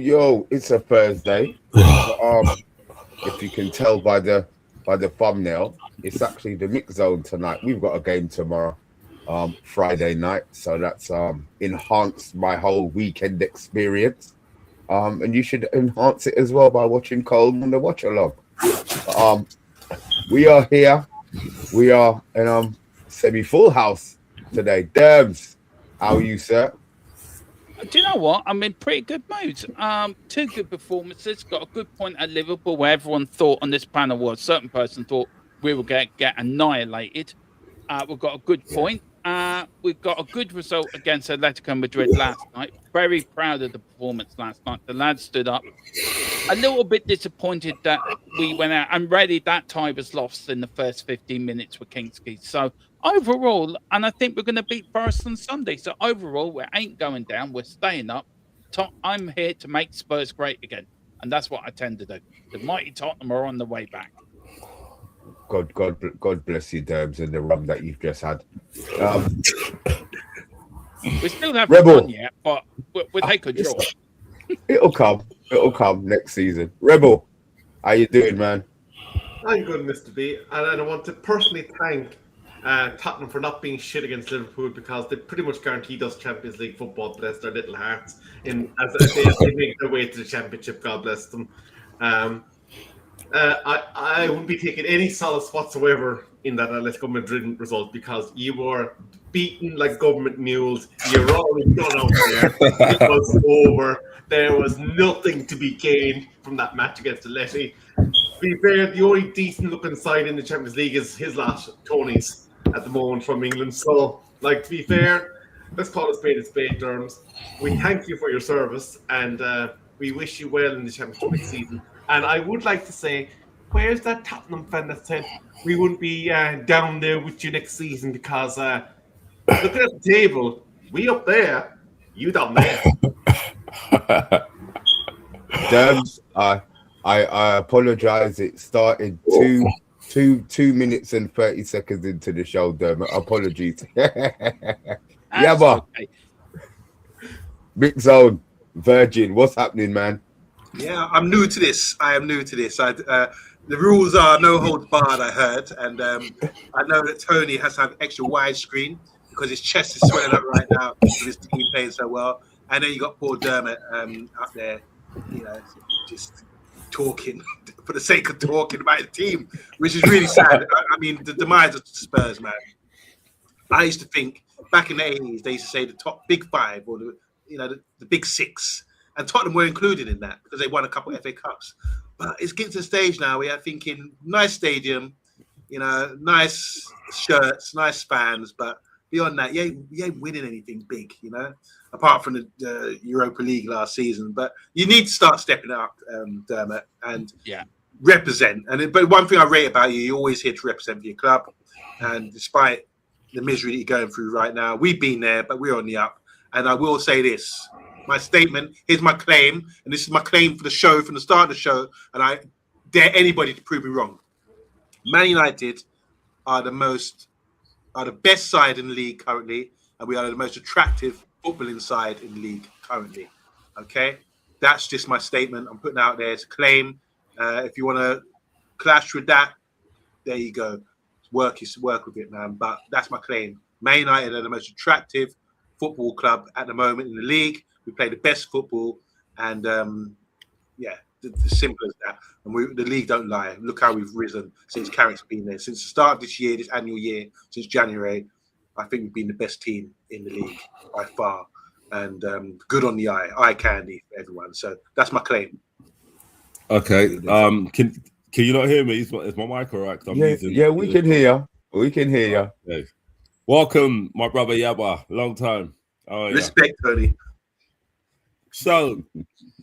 Yo, it's a Thursday. If you can tell by the thumbnail, it's actually the mix zone tonight. We've got a game tomorrow, Friday night, so that's enhanced my whole weekend experience. And you should enhance it as well by watching Colm on the Watchalong. We are here. We are in semi-full house today. Derbs, how are you, sir? Do you know what? I'm in pretty good mood. Two good performances. Got a good point at Liverpool where everyone thought on this panel was a certain person thought we will get annihilated. We've got a good point. We've got a good result against Atletico Madrid last night. Very proud of the performance last night. The lads stood up. A little bit disappointed that we went out. I'm ready that tie was lost in the first 15 minutes with Kingsley. So overall, and I think we're going to beat Forest on Sunday. So overall, we ain't going down. We're staying up. I'm here to make Spurs great again. And that's what I tend to do. The mighty Tottenham are on the way back. God bless you, Derbs, and the rum that you've just had. We still haven't won yet, but we'll take a draw. It'll come next season. Rebel, how you doing, man? I'm good, Mr. B, and I want to personally thank Tottenham for not being shit against Liverpool because they pretty much guaranteed us Champions League football. Bless their little hearts, as they make their way to the Championship. God bless them. I wouldn't be taking any solace whatsoever in that Atletico Madrid result because you were beaten like government mules. You're already done out there. It was over. There was nothing to be gained from that match against Atleti. To be fair, the only decent-looking side in the Champions League is his lot, Tony's, at the moment from England. So, to be fair, let's call a spade terms. We thank you for your service, and we wish you well in the Championship next season. And I would like to say, where's that Tottenham fan that said we wouldn't be down there with you next season because looking at the table, we up there, you down there. Derbs, I apologize. It started two minutes and 30 seconds into the show, Dermot. Apologies. Yeah, but Big Zone, Virgin, what's happening, man? Yeah, I'm new to this. I am new to this. The rules are no holds barred, I heard. And I know that Tony has to have extra widescreen because his chest is swelling up right now with his team playing so well. And then you got poor Dermot up there, just talking for the sake of talking about the team, which is really sad. I mean, the demise of Spurs, man. I used to think back in the 80s, they used to say the top big five or the big six. And Tottenham were included in that because they won a couple of FA Cups. But it's getting to the stage now where I'm thinking, nice stadium, nice shirts, nice fans. But beyond that, you ain't winning anything big, apart from the Europa League last season. But you need to start stepping up, Dermot, and represent. But one thing I rate about you're always here to represent for your club. And despite the misery that you're going through right now, we've been there, but we're on the up. And I will say this. My statement, here's my claim, and this is my claim for the show, from the start of the show, and I dare anybody to prove me wrong. Man United are the best side in the league currently, and we are the most attractive footballing side in the league currently. Okay? That's just my statement. I'm putting out there as a claim. If you want to clash with that, there you go. Work with it, man. But that's my claim. Man United are the most attractive football club at the moment in the league. We play the best football, and the simple as that. And the league don't lie. Look how we've risen since Carrick's been there. Since the start of this year, this annual year, since January, I think we've been the best team in the league by far. And good on the eye candy for everyone. So that's my claim. Okay. Can you not hear me? Is my mic all right? Yeah, we can hear you. We can hear you. Okay. Welcome, my brother Yaba. Long time. Respect, Tony. So,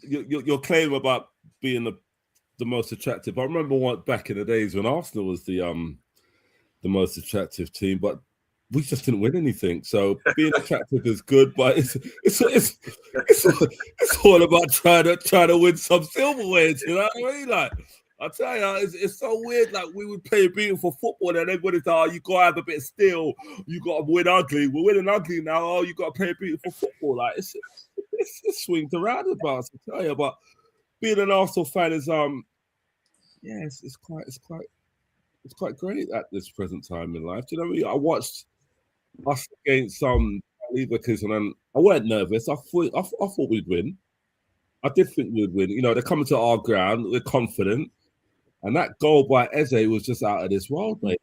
your claim about being the most attractive. I remember back in the days when Arsenal was the most attractive team, but we just didn't win anything. So being attractive is good, but it's all about trying to win some silverwares. You know what I mean? Like, I tell you, it's so weird. Like, we would play beautiful football, and everybody's like, "Oh, you gotta have a bit of steel. You gotta win ugly. We're winning ugly now. Oh, you gotta play beautiful football." Like, it swings around about. I tell you, but being an Arsenal fan is it's quite great at this present time in life. Do you know what I mean? I watched us against Leverkusen, and I weren't nervous. I thought we'd win. I did think we'd win. You know, they're coming to our ground. We're confident. And that goal by Eze was just out of this world, mate.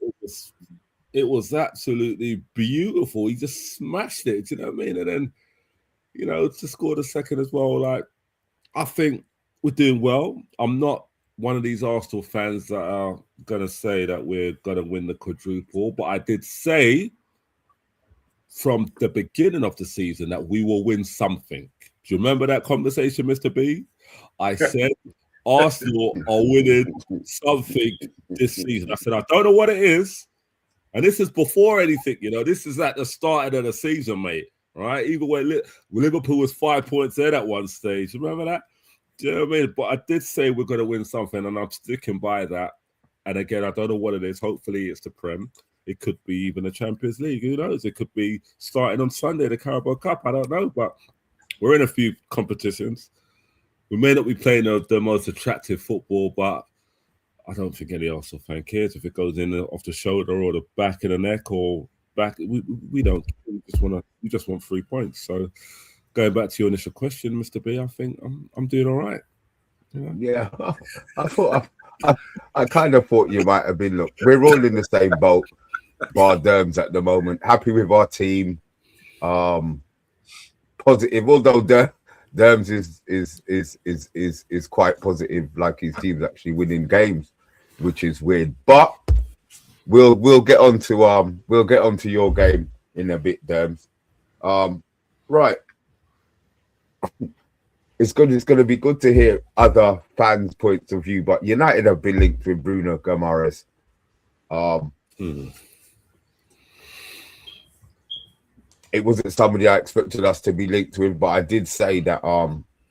It was absolutely beautiful. He just smashed it. Do you know what I mean? And then, you know, to score the second as well. Like, I think we're doing well. I'm not one of these Arsenal fans that are going to say that we're going to win the quadruple, but I did say from the beginning of the season that we will win something. Do you remember that conversation, Mr. B? I said Arsenal are winning something this season. I said, I don't know what it is. And this is before anything, you know. This is at the start of the season, mate. Right? Even when Liverpool was 5 points there at one stage. Remember that? Do you know what I mean? But I did say we're going to win something, and I'm sticking by that. And again, I don't know what it is. Hopefully it's the Prem. It could be even the Champions League. Who knows? It could be starting on Sunday, the Carabao Cup. I don't know. But we're in a few competitions. We may not be playing the most attractive football, but I don't think any Arsenal fan cares if it goes in off the shoulder or the back of the neck or back. We don't. We just want 3 points. So going back to your initial question, Mr. B, I think I'm doing all right. Yeah, I kind of thought you might have been. Look, we're all in the same boat, bar Derms at the moment. Happy with our team. Positive, although Derms is quite positive, like his team's actually winning games, which is weird. But we'll get onto your game in a bit, Derms. Right. It's going to be good to hear other fans' points of view, but United have been linked with Bruno Guimaraes. It wasn't somebody I expected us to be linked with, but I did say that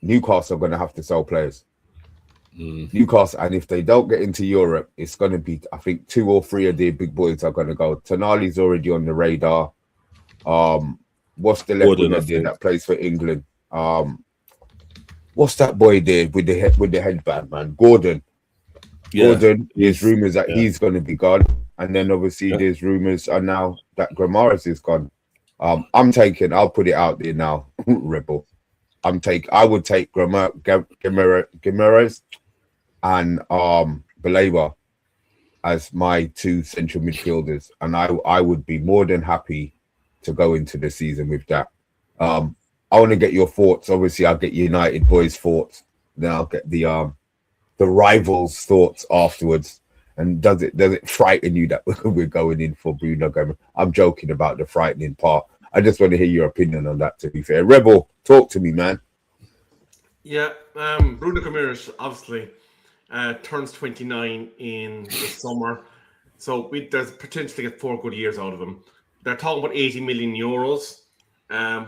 Newcastle are going to have to sell players. Newcastle, and if they don't get into Europe, it's going to be, I think, 2 or 3 of the big boys are going to go. Tonali's already on the radar. What's the left winger that plays for England? What's that boy there with the headband, man? Gordon. Yeah. Gordon, there's rumours that he's going to be gone. And then obviously there's rumours now that Guimaraes is gone. I'll put it out there now, Rebel. I would take Guimaraes and Baleba as my 2 central midfielders. And I would be more than happy to go into the season with that. I want to get your thoughts. Obviously, I'll get United boys' thoughts. Then I'll get the rivals' thoughts afterwards. And does it frighten you that we're going in for Bruno Guimaraes? I'm joking about the frightening part. I just want to hear your opinion on that, to be fair. Rebel, talk to me, man. Yeah, Bruno Guimaraes obviously turns 29 in the summer. So there's potential to get 4 good years out of him. They're talking about 80 million euros.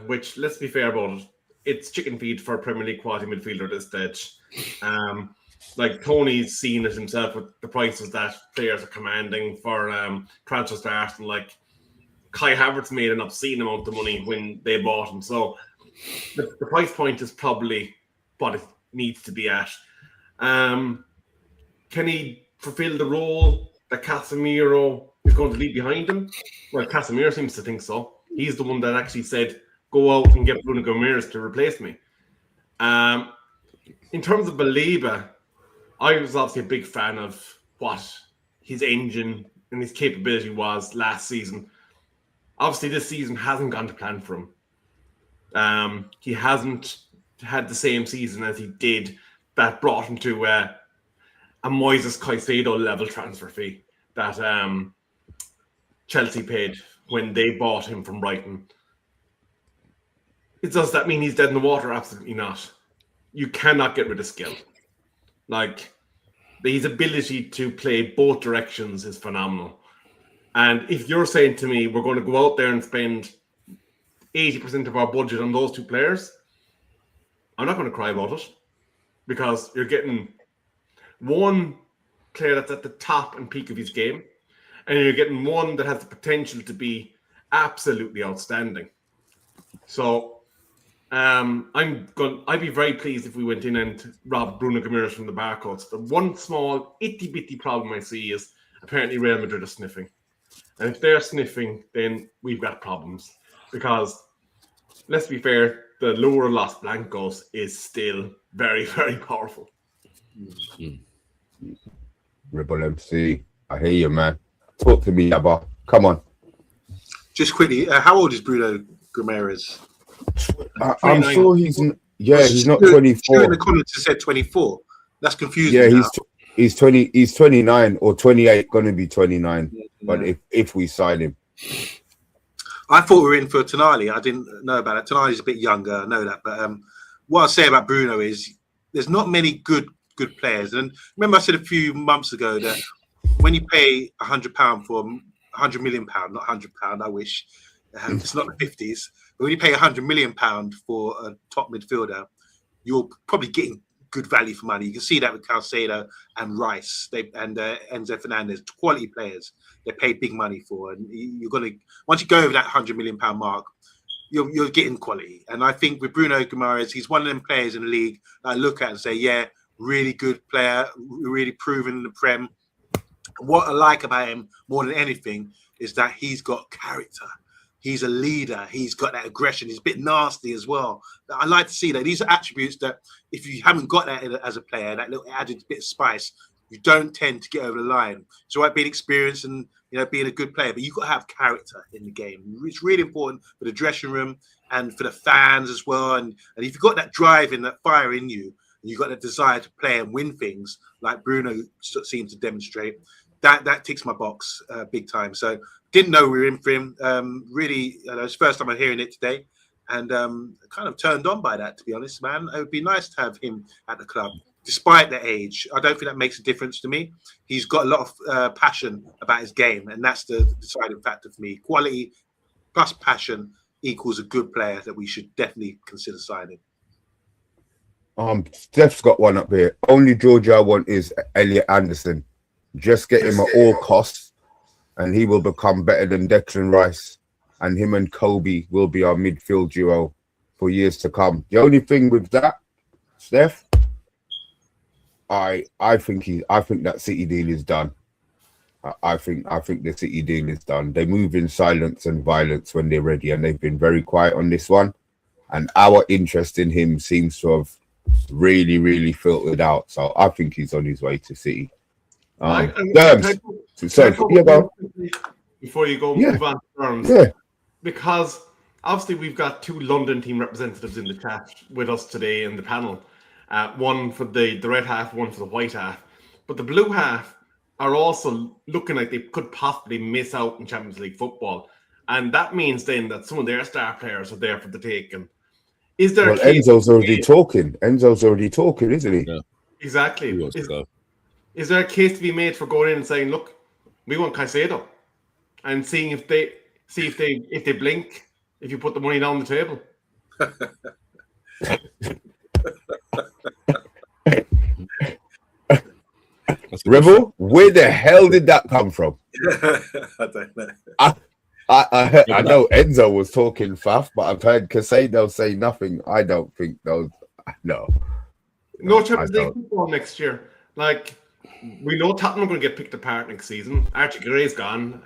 Which, let's be fair about it, it's chicken feed for a Premier League quality midfielder at this stage. Like Tony's seen it himself with the prices that players are commanding for transfers to Arsenal. Like Kai Havertz made an obscene amount of money when they bought him. So the price point is probably what it needs to be at. Can he fulfill the role that Casemiro is going to leave behind him? Well, Casemiro seems to think so. He's the one that actually said, go out and get Bruno Guimaraes to replace me. In terms of Baleba, I was obviously a big fan of what his engine and his capability was last season. Obviously, this season hasn't gone to plan for him. He hasn't had the same season as he did that brought him to a Moises Caicedo level transfer fee that Chelsea paid when they bought him from Brighton. Does that mean he's dead in the water? Absolutely not. you cannot get rid of skill. Like, his ability to play both directions is phenomenal. And if you're saying to me, we're going to go out there and spend 80% of our budget on those two players, I'm not going to cry about it, because you're getting one player that's at the top and peak of his game, and you're getting one that has the potential to be absolutely outstanding. So I'd be very pleased if we went in and robbed Bruno Guimaraes from the barcodes. The one small itty bitty problem I see is apparently Real Madrid are sniffing. And if they're sniffing, then we've got problems. Because let's be fair, the lure Los Blancos is still very, very powerful. Rebel MC, I hear you, man. Talk to me, Abba. Come on. Just quickly, how old is Bruno Guimaraes? I'm sure he's not 24. In the comments, it said 24. That's confusing. Yeah, he's 20. He's 29 or 28. Going to be 29. Yeah. But if we sign him, I thought we were in for Tonali. I didn't know about it. Tonali's a bit younger. I know that. But what I'll say about Bruno is there's not many good players. And remember, I said a few months ago that when you pay £100 for £100 million, not £100, I wish it's not the 50s. But when you pay £100 million for a top midfielder, you're probably getting good value for money. You can see that with Caicedo and Rice and Enzo Fernandes, quality players. They paid big money for, and you're gonna once you go over that £100 million mark, you're getting quality. And I think with Bruno Guimaraes, he's one of them players in the league that I look at and say, yeah, really good player, really proven in the Prem. What I like about him more than anything is that he's got character. He's a leader. He's got that aggression. He's a bit nasty as well. I like to see that. These are attributes that if you haven't got that as a player, that little added bit of spice, you don't tend to get over the line. It's all right being experienced and being a good player, but you've got to have character in the game. It's really important for the dressing room and for the fans as well. And if you've got that drive and that fire in you, and you've got that desire to play and win things like Bruno seems to demonstrate, that ticks my box big time. So didn't know we were in for him. Really, it's the first time I'm hearing it today, and kind of turned on by that, to be honest, man. It would be nice to have him at the club, despite the age. I don't think that makes a difference to me. He's got a lot of passion about his game, and that's the deciding factor for me. Quality plus passion equals a good player that we should definitely consider signing. Steph's got one up here. Only Georgia I want is Elliot Anderson. Just get him at all costs, and he will become better than Declan Rice. And him and Kobe will be our midfield duo for years to come. The only thing with that, Steph, I think that City deal is done. I think the City deal is done. They move in silence and violence when they're ready, and they've been very quiet on this one. And our interest in him seems to have really, really filtered out. So I think he's on his way to City. Before you go, move on to terms. Yeah. Because obviously we've got two London team representatives in the chat with us today in the panel. One for the red half, one for the white half. But the blue half are also looking like they could possibly miss out in Champions League football. And that means then that some of their star players are there for the taking. Is there Enzo's already talking. Enzo's already talking, isn't he? Yeah. Exactly. Is there a case to be made for going in and saying, look, we want Caicedo, and seeing if they blink, if you put the money down the table? Rebel, where the hell did that come from? I don't know. I know Enzo was talking faff, but I've heard Caicedo say nothing. I don't think those. No Champions League football next year. Like, we know Tottenham are going to get picked apart next season. Archie Gray's gone,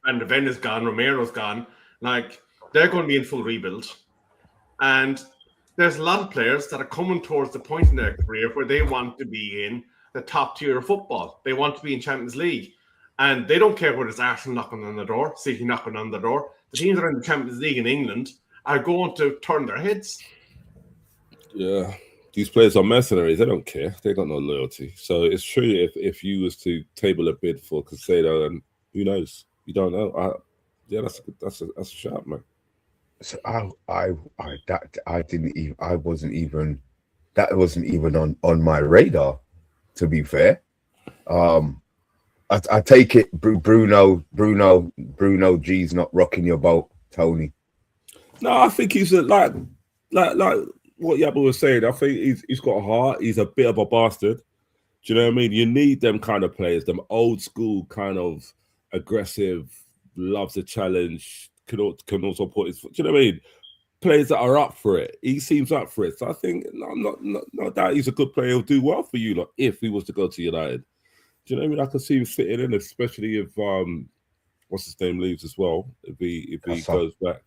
Van der Ven is gone, Romero's gone. Like, they're going to be in full rebuild. And there's a lot of players that are coming towards the point in their career where they want to be in the top tier of football. They want to be in Champions League. And they don't care whether it's Arsenal knocking on the door, City knocking on the door. The teams that are in the Champions League in England are going to turn their heads. Yeah. These players are mercenaries. They don't care. They got no loyalty. So it's true. If you was to table a bid for Caicedo, and who knows? You don't know. That's a shout, man. So I wasn't even that wasn't even on my radar, to be fair. I take it Bruno G's not rocking your boat, Tony. No, I think he's like what Yabba was saying. I think he's got a heart. He's a bit of a bastard. Do you know what I mean? You need them kind of players, them old school kind of aggressive, loves a challenge, can also put his foot. Do you know what I mean? Players that are up for it. He seems up for it. So I think no doubt he's a good player. He'll do well for you, like, if he was to go to United. Do you know what I mean? I can see him fitting in, especially if what's his name leaves as well. If he goes back,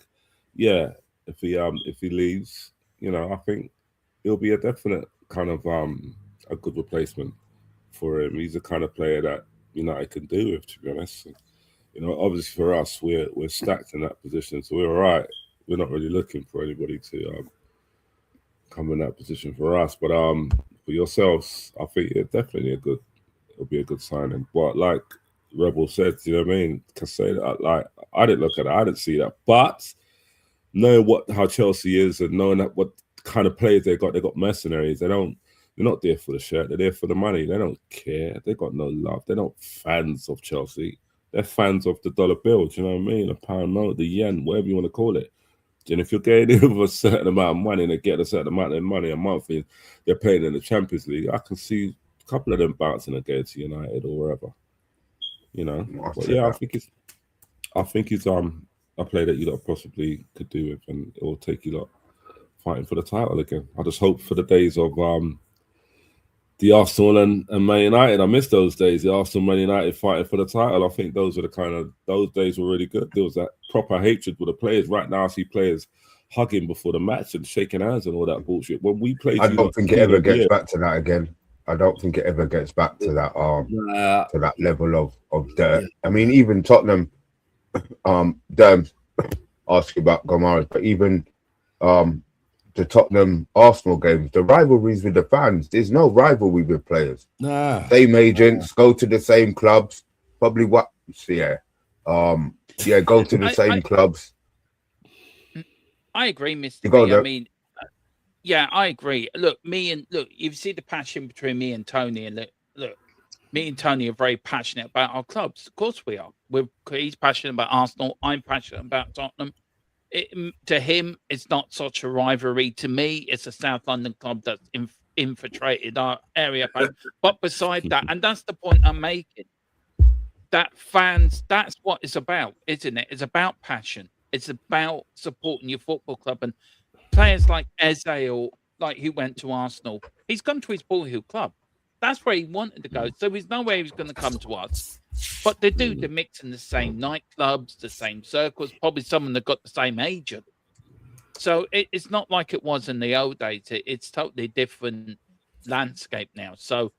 yeah. If he leaves, you know, I think he'll be a definite kind of a good replacement for him. He's the kind of player that United can do with, to be honest. And, you know, obviously for us, we're stacked in that position, so we're all right. We're not really looking for anybody to come in that position for us. But for yourselves, I think definitely it'll be a good signing. But like Rebel said, you know what I mean? Can say that, like, I didn't look at it, I didn't see that. But knowing how Chelsea is and knowing that what kind of players they got mercenaries. They're not there for the shirt, they're there for the money. They don't care. They got no love. They're not fans of Chelsea. They're fans of the dollar bill. Do you know what I mean? A pound note, the yen, whatever you want to call it. And if you're getting in with a certain amount of money and they get a certain amount of money a month, and they're playing in the Champions League, I can see a couple of them bouncing against United or wherever. You know, but yeah, I think he's a player that you lot possibly could do with, and it will take you lot fighting for the title again. I just hope for the days of the Arsenal and Man United. I miss those days. The Arsenal, Man United fighting for the title. I think those days were really good. There was that proper hatred with the players. Right now, I see players hugging before the match and shaking hands and all that bullshit. When we played, I don't think it ever gets back to that again. I don't think it ever gets back to that to that level of dirt. I mean, even Tottenham, ask you about Guimaraes, but even the Tottenham Arsenal games, the rivalries with the fans, there's no rivalry with players. Same agents, go to the same clubs, probably go to the same clubs. I agree, Mr. B. I mean, yeah, I agree. Look, you see the passion between me and Tony, and look, me and Tony are very passionate about our clubs. Of course we are. He's passionate about Arsenal. I'm passionate about Tottenham. To him, it's not such a rivalry. To me, it's a South London club that's infiltrated our area. But beside that, and that's the point I'm making, that fans, that's what it's about, isn't it? It's about passion. It's about supporting your football club. And players like Eze, or like who went to Arsenal, he's gone to his boyhood club. That's where he wanted to go. So there's no way he was going to come to us. But they do the mix in the same nightclubs, the same circles, probably someone that got the same agent. So it's not like it was in the old days. It's totally different landscape now. So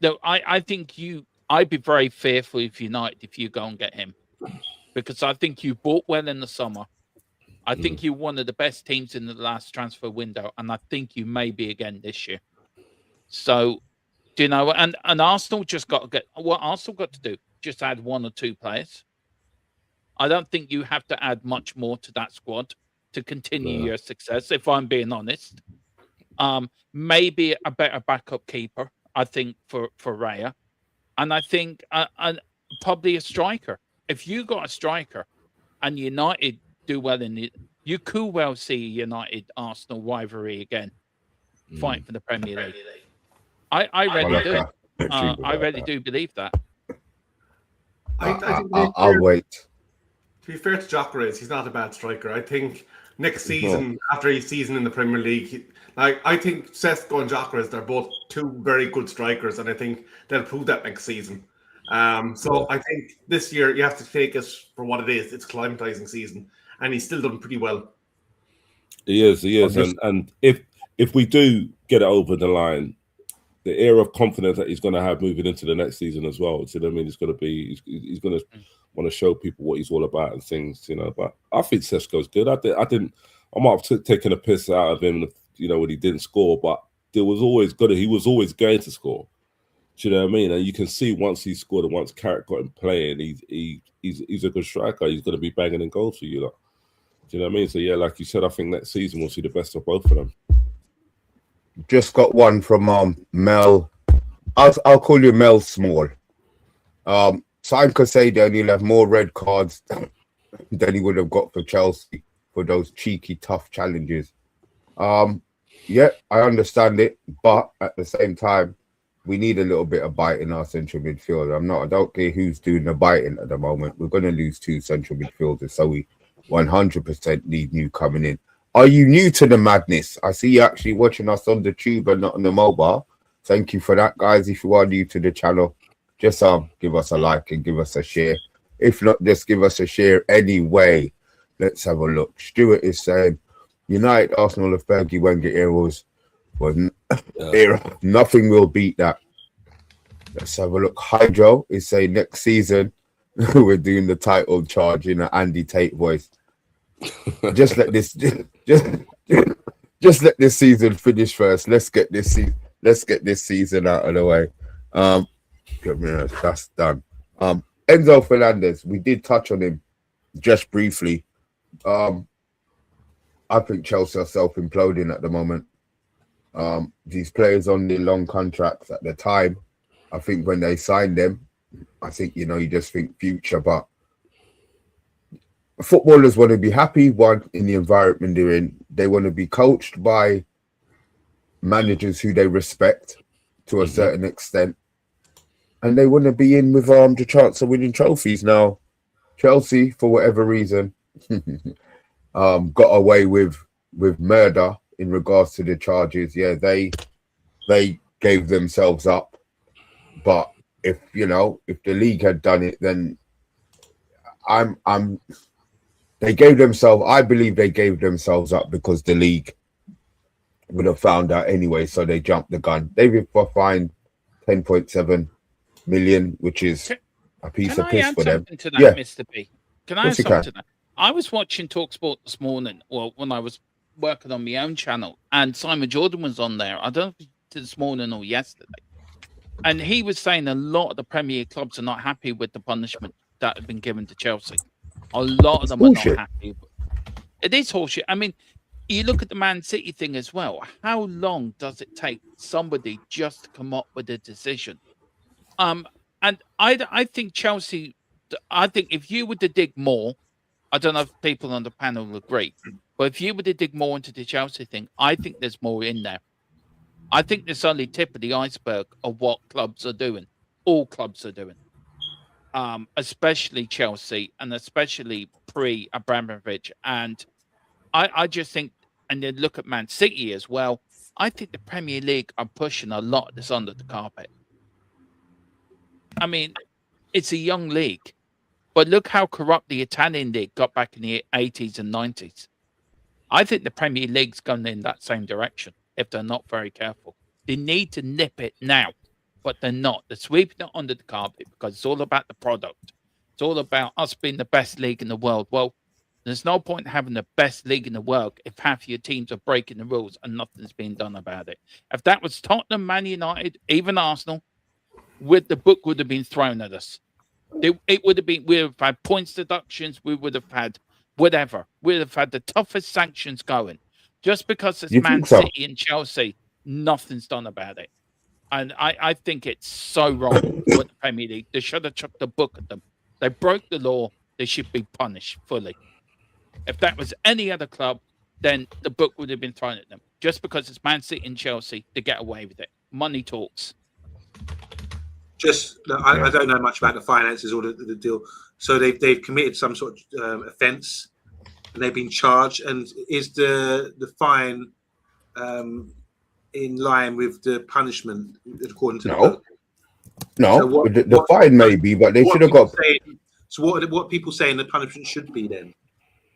no, I think I'd be very fearful of United if you go and get him. Because I think you bought well in the summer. I think you're one of the best teams in the last transfer window. And I think you may be again this year. So, do you know, and Arsenal just got to get what Arsenal got to do. Just add one or two players. I don't think you have to add much more to that squad to continue your success, if I'm being honest. Maybe a better backup keeper, I think, for Raya. And I think probably a striker. If you got a striker and United do well in it, you could well see United-Arsenal rivalry again, fight for the Premier League. I really do. I really do believe that. I'll wait. To be fair to Guimaraes, he's not a bad striker. I think next season, after his season in the Premier League, I think Sesko and Guimaraes, they're both two very good strikers, and I think they'll prove that next season. So I think this year you have to take it for what it is. It's acclimatizing season, and he's still done pretty well. He is, and if we do get it over the line, the air of confidence that he's going to have moving into the next season as well. So I mean, he's going to want to show people what he's all about and things, you know. But I think Sesko's good. I might have taken a piss out of him, you know, when he didn't score, but there was always good. He was always going to score. Do you know what I mean? And you can see once he scored and once Carrick got him playing, he's a good striker. He's going to be banging in goals for you lot. Do you know what I mean? So yeah, like you said, I think next season we'll see the best of both of them. just got one from Mel. I'll call you Mel Small. Simon Casado only have more red cards than he would have got for Chelsea for those cheeky, tough challenges. Yeah, I understand it, but at the same time, we need a little bit of bite in our central midfield. I don't care who's doing the biting at the moment. We're going to lose 2 central midfielders, so we 100% need new coming in. Are you new to the madness? I see you actually watching us on the tube and not on the mobile. Thank you for that, guys. If you are new to the channel, just give us a like and give us a share. If not, just give us a share anyway. Let's have a look. Stuart is saying, United, Arsenal of Fergie Wenger eras era. Nothing will beat that. Let's have a look. Hydro is saying next season we're doing the title charge in an Andy Tate voice. Just let this just let this season finish first. Let's get this season out of the way. That's done. Enzo Fernandes, we did touch on him just briefly. I think Chelsea are self-imploding at the moment. These players on the long contracts at the time, I think when they signed them, I think, you just think future, but footballers want to be happy, in the environment they're in. They want to be coached by managers who they respect to a certain extent. And they want to be in with the chance of winning trophies. Now, Chelsea, for whatever reason, got away with murder in regards to the charges. Yeah, they gave themselves up. But if the league had done it, then I believe they gave themselves up because the league would have found out anyway, so they jumped the gun. They've fined 10.7 million, which is a piece of piss for them. To that, Mr. B? Can I add something to that? I was watching TalkSport this morning, when I was working on my own channel, and Simon Jordan was on there. I don't know if it was this morning or yesterday. And he was saying a lot of the Premier clubs are not happy with the punishment that have been given to Chelsea. A lot of them are not happy. It is horseshit. I mean, you look at the Man City thing as well. How long does it take somebody just to come up with a decision? And I think Chelsea, I think if you were to dig more, I don't know if people on the panel will agree, but if you were to dig more into the Chelsea thing, I think there's more in there. I think there's only tip of the iceberg of what clubs are doing. All clubs are doing. Especially Chelsea and especially pre-Abramovich. And I just think, and then look at Man City as well, I think the Premier League are pushing a lot of this under the carpet. I mean, it's a young league, but look how corrupt the Italian league got back in the 80s and 90s. I think the Premier League's going in that same direction if they're not very careful. They need to nip it now, but they're not. They're sweeping it under the carpet because it's all about the product. It's all about us being the best league in the world. Well, there's no point in having the best league in the world if half your teams are breaking the rules and nothing's being done about it. If that was Tottenham, Man United, even Arsenal, the book would have been thrown at us. It would have been, we would have had points deductions, we would have had whatever. We would have had the toughest sanctions going. Just because it's Man City and Chelsea, nothing's done about it. And I think it's so wrong with the Premier League. They should have chucked the book at them. They broke the law. They should be punished fully. If that was any other club, then the book would have been thrown at them. Just because it's Man City and Chelsea, they get away with it. Money talks. I don't know much about the finances or the deal. So they've committed some sort of offence, and they've been charged. And is the fine in line with the punishment according to the book? No, so the fine may be, but they should have got. So what people saying the punishment should be then?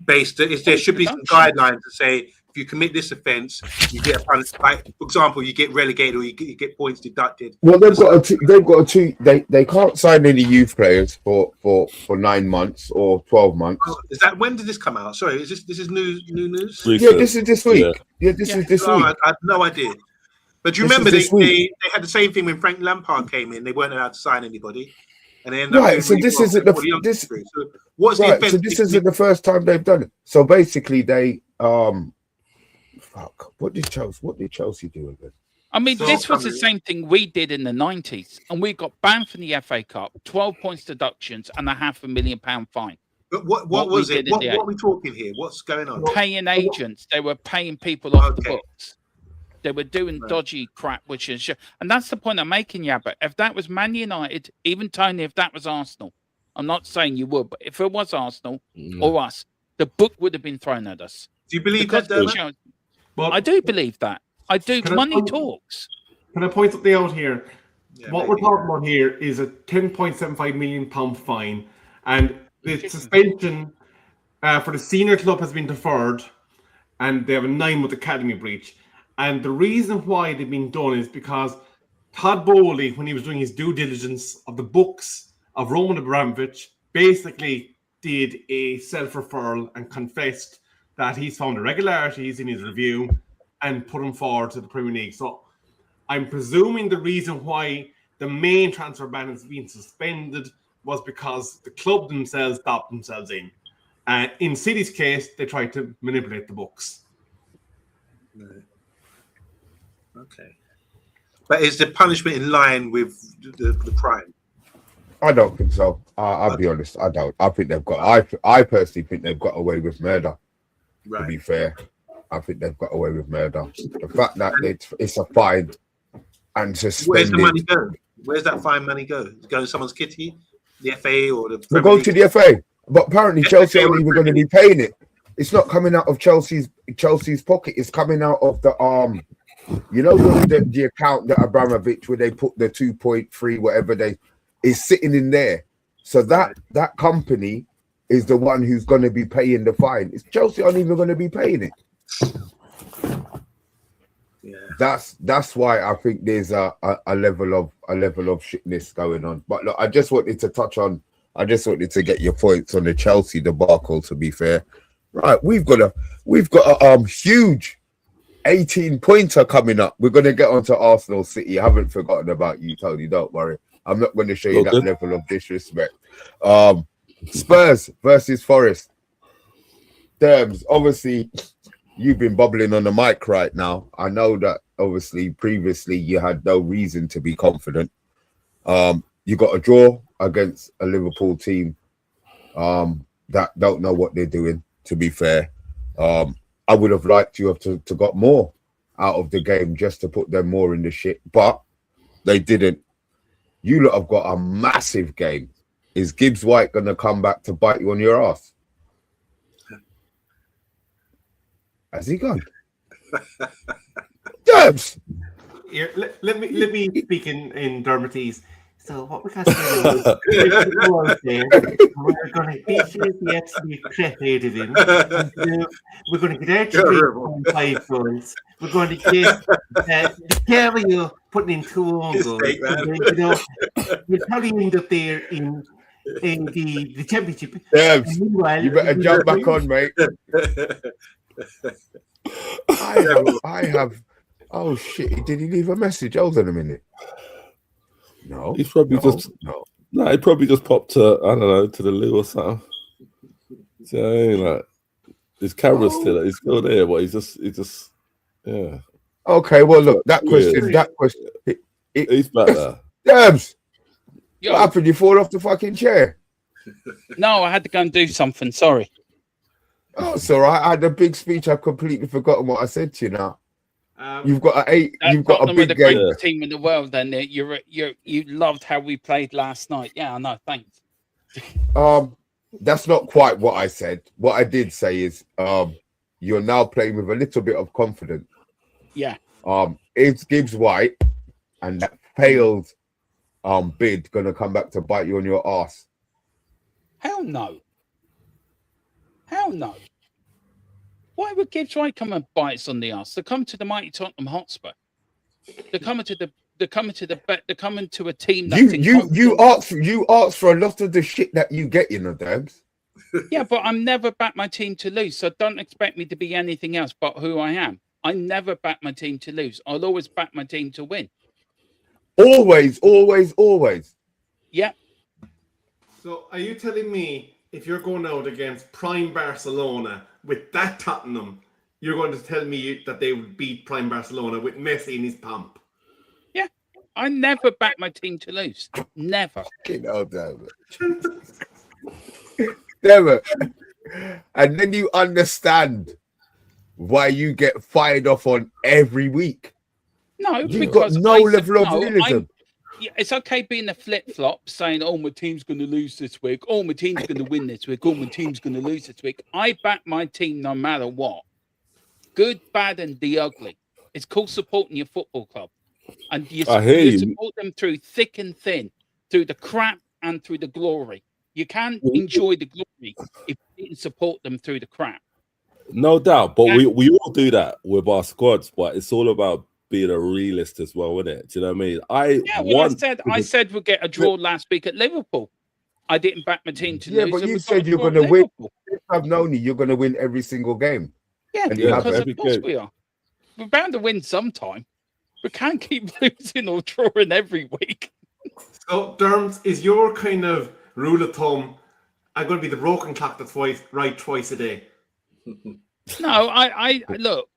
There should be some guidelines to say if you commit this offence, you get a punishment. Like, for example, you get relegated or you get points deducted. Well, they can't sign any youth players for 9 months or 12 months. Is that, when did this come out? Sorry, this is new news? Yeah, this is this week. Yeah, this is this week. I had no idea. But do you remember they had the same thing when Frank Lampard came in? They weren't allowed to sign anybody. And they ended up so this isn't the what's the offense? So this isn't the first time they've done it. So basically, they Fuck. What did Chelsea do again? I mean, So- this was the same thing we did in the 90s, and we got banned from the FA Cup, 12 points deductions, and a £500,000 fine. But what What was we it? did in What the are we talking here? What's going on? Paying agents, they were paying people off the Okay. books. They were doing Right. dodgy crap, which is, and that's the point I'm making, Yabba. If that was Man United, even Tony, if that was Arsenal, I'm not saying you would, but if it was Arsenal or us, the book would have been thrown at us. Do you believe Because that, Dermot? Well, I do believe that. I do. Can I Money point- talks. Can I point something out here? Yeah, What maybe. we're talking about here is a £10.75 million fine, and the suspension for the senior club has been deferred, and they have a 9-month academy breach. And the reason why they've been done is because Todd Bowley, when he was doing his due diligence of the books of Roman Abramovich, basically did a self-referral and confessed that he's found irregularities in his review and put him forward to the Premier League. So I'm presuming the reason why the main transfer ban has been suspended was because the club themselves stopped themselves in. In City's case, they tried to manipulate the books. Okay. But is the punishment in line with the crime? I don't think so. I'll be honest. I don't. I think they've got. I personally think they've got away with murder. To Right. be fair, I think they've got away with murder. The fact that it's a fine and suspended. Where's the money go? Where's that fine money go? Is it going to someone's kitty? The FA or the We'll Premier go League? to the FA, but apparently FA Chelsea or aren't the even going to Premier be paying it. It's not coming out of Chelsea's pocket. It's coming out of the you know, the account that Abramovich, where they put the 2.3 whatever is sitting in there. So that company is the one who's going to be paying the fine. It's Chelsea aren't even going to be paying it. Yeah. That's why I think there's a level of shitness going on. But look, I just wanted to get your points on the Chelsea debacle. To be fair, right? We've got a huge 18-pointer coming up. We're going to get onto Arsenal City. I haven't forgotten about you, Tony. Don't worry. I'm not going to show you that level of disrespect. Spurs versus Forest. Terms, obviously, you've been bubbling on the mic right now. I know that obviously previously you had no reason to be confident. You got a draw against a Liverpool team that don't know what they're doing, to be fair. I would have liked you to got more out of the game just to put them more in the shit, but they didn't. You lot have got a massive game. Is Gibbs White going to come back to bite you on your ass? Has he gone? Debs! Here, let me speak in Dermatese. So what we're going to do is we're going to beat you the absolute crap out of him. We're going to get out to 5 goals. We're going to get the Carabao putting in 2 own goals. We'll probably end up there in the championship. Debs, you better jump back on, mate. I have. Oh shit! Did he leave a message? Hold on a minute. No, He's probably he probably just popped to, I don't know, to the loo or something. So, I mean, like, his camera's he's still there, but he's just, yeah. Okay, well, look, that question, He's back there. Debs, Yo. what happened? You fall off the fucking chair? No, I had to go and do something. Sorry. Oh, it's all right. I had a big speech. I've completely forgotten what I said to you now. You've got you've got a Tottenham big are the game. greatest team in the world, and you loved how we played last night. Yeah, I know. Thanks. That's not quite what I said. What I did say is, you're now playing with a little bit of confidence. Yeah. Is Gibbs White and that failed bid gonna come back to bite you on your ass? Hell no. Hell no. Why would Gibbs White come and bite us on the ass? They're coming to the mighty Tottenham Hotspur. They're coming to a team that you asked for a lot of the shit that you get, you know, Debs. Yeah, but I'm never back my team to lose, so don't expect me to be anything else but who I am. I never back my team to lose. I'll always back my team to win. Always, always, always. Yeah. So are you telling me if you're going out against prime Barcelona with that Tottenham, you're going to tell me that they would beat Prime Barcelona with Messi in his pomp. Yeah. I never back my team to lose. Never. Damn it. And then you understand why you get fired off on every week. No, You've got because no level of realism. Yeah, it's okay being a flip-flop, saying, oh, my team's going to lose this week. Oh, my team's going to win this week. Oh, my team's going to lose this week. I back my team no matter what. Good, bad, and the ugly. It's called supporting your football club. And you support them through thick and thin, through the crap and through the glory. You can't enjoy the glory if you didn't support them through the crap. No doubt. But we all do that with our squads, but it's all about being a realist as well, isn't it? Do you know what I mean? I said we'd get a draw last week at Liverpool. I didn't back my team to lose. Yeah, but you said you're going to win. I've known you. You're going to win every single game. Yeah, because of course we are. We're bound to win sometime. We can't keep losing or drawing every week. So, Derms, is your kind of rule of thumb, I'm going to be the broken clock that's right twice a day? No, I look.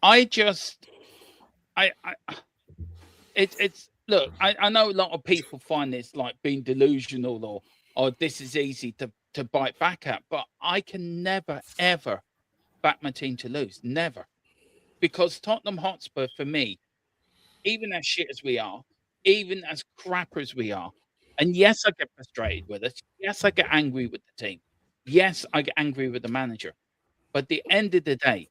I know a lot of people find this like being delusional or this is easy to bite back at, but I can never ever back my team to lose, never, because Tottenham Hotspur for me, even as shit as we are, even as crap as we are, and yes, I get frustrated with it. Yes, I get angry with the team. Yes, I get angry with the manager. But at the end of the day,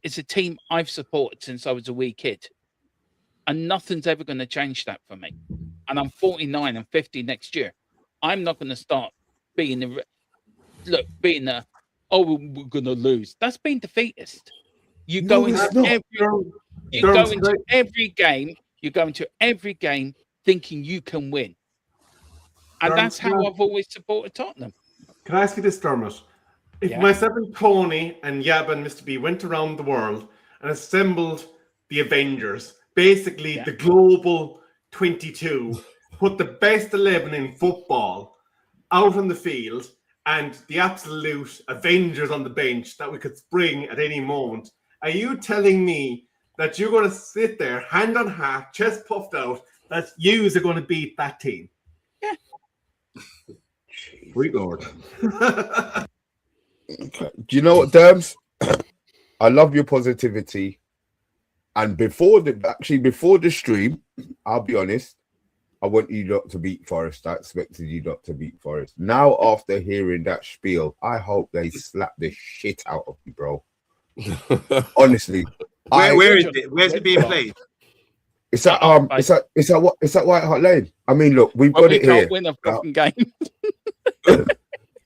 it's a team I've supported since I was a wee kid. And nothing's ever going to change that for me. And I'm 49 and 50 next year. I'm not going to start being we're going to lose. That's being defeatist. You go into every game thinking you can win. And that's how I've always supported Tottenham. Can I ask you this, Dermot? If myself and Tony and Yab and Mr. B went around the world and assembled the Avengers, basically the global 22, put the best 11 in football out on the field and the absolute Avengers on the bench that we could spring at any moment, are you telling me that you're going to sit there, hand on heart, chest puffed out, that yous are going to beat that team? Yeah. Sweet Lord. Do you know what, Derms? I love your positivity. And before the stream, I'll be honest, I want you not to beat Forest. I expected you not to beat Forest. Now, after hearing that spiel, I hope they slap the shit out of you, bro. Honestly. Where is it? Where's it being played? It's at White Hart Lane. I mean, look, we've got it here. We can't win a fucking game.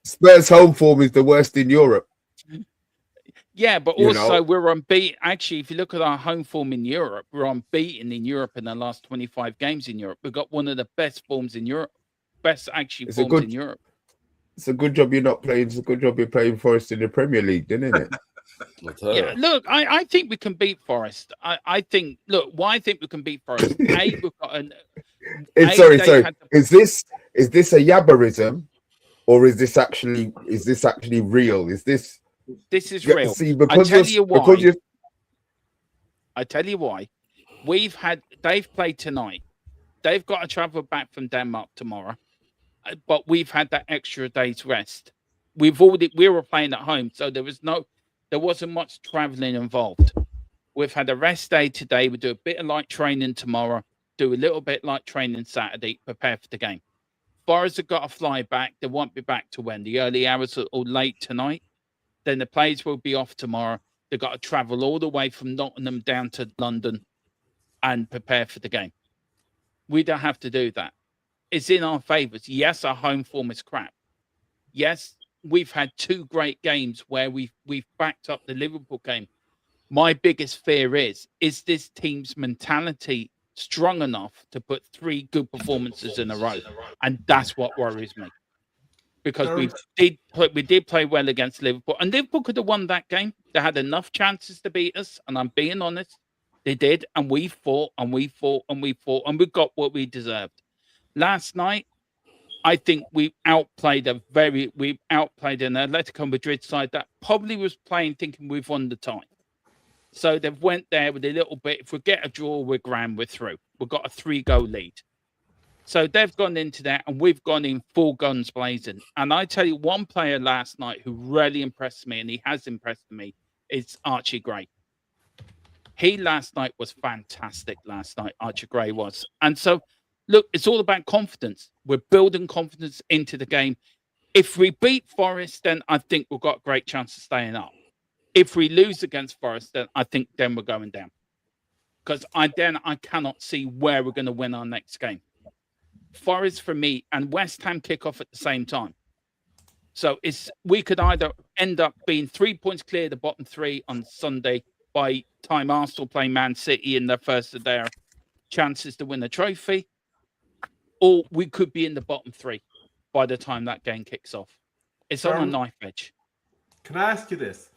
Spurs' home form is the worst in Europe. Yeah, but also we're unbeaten. Actually, if you look at our home form in Europe, we're unbeaten in Europe in the last 25 games in Europe. We've got one of the best forms in Europe. In Europe. It's a good job you're not playing. It's a good job you're playing Forest in the Premier League, isn't it? Yeah, look, I think we can beat Forest. I think we can beat Forest. We've got sorry. Is this a yabberism? Or is this actually real? This is real. See, I tell you why. They've played tonight. They've got to travel back from Denmark tomorrow. But we've had that extra day's rest. We were playing at home, so there wasn't much traveling involved. We've had a rest day today. We do a bit of light training tomorrow, do a little bit light training Saturday, prepare for the game. Forest have got to fly back. They won't be back to when? The early hours or late tonight. Then the players will be off tomorrow. They've got to travel all the way from Nottingham down to London and prepare for the game. We don't have to do that. It's in our favours. Yes, our home form is crap. Yes, we've had two great games where we've backed up the Liverpool game. My biggest fear is this team's mentality strong enough to put three good performances in a row, and that's what worries me. Because we did play well against Liverpool, and Liverpool could have won that game. They had enough chances to beat us, and I'm being honest, they did, and we fought, and we got what we deserved. Last night, I think we outplayed an Atletico Madrid side that probably was playing thinking we've won the tie. So they've went there with a little bit. If we get a draw, we're grand, we're through. We've got a 3-goal lead. So they've gone into that, and we've gone in full guns blazing. And I tell you, one player last night who really impressed me, and he has impressed me, is Archie Gray. He last night was fantastic. Archie Gray was. And so, look, it's all about confidence. We're building confidence into the game. If we beat Forest, then I think we've got a great chance of staying up. If we lose against Forest, then I think then we're going down. Because I cannot see where we're going to win our next game. Forest for me and West Ham kick off at the same time. So we could either end up being 3 points clear the bottom 3 on Sunday by time Arsenal play Man City in the first of their chances to win the trophy, or we could be in the bottom 3 by the time that game kicks off. It's on a knife edge. Can I ask you this?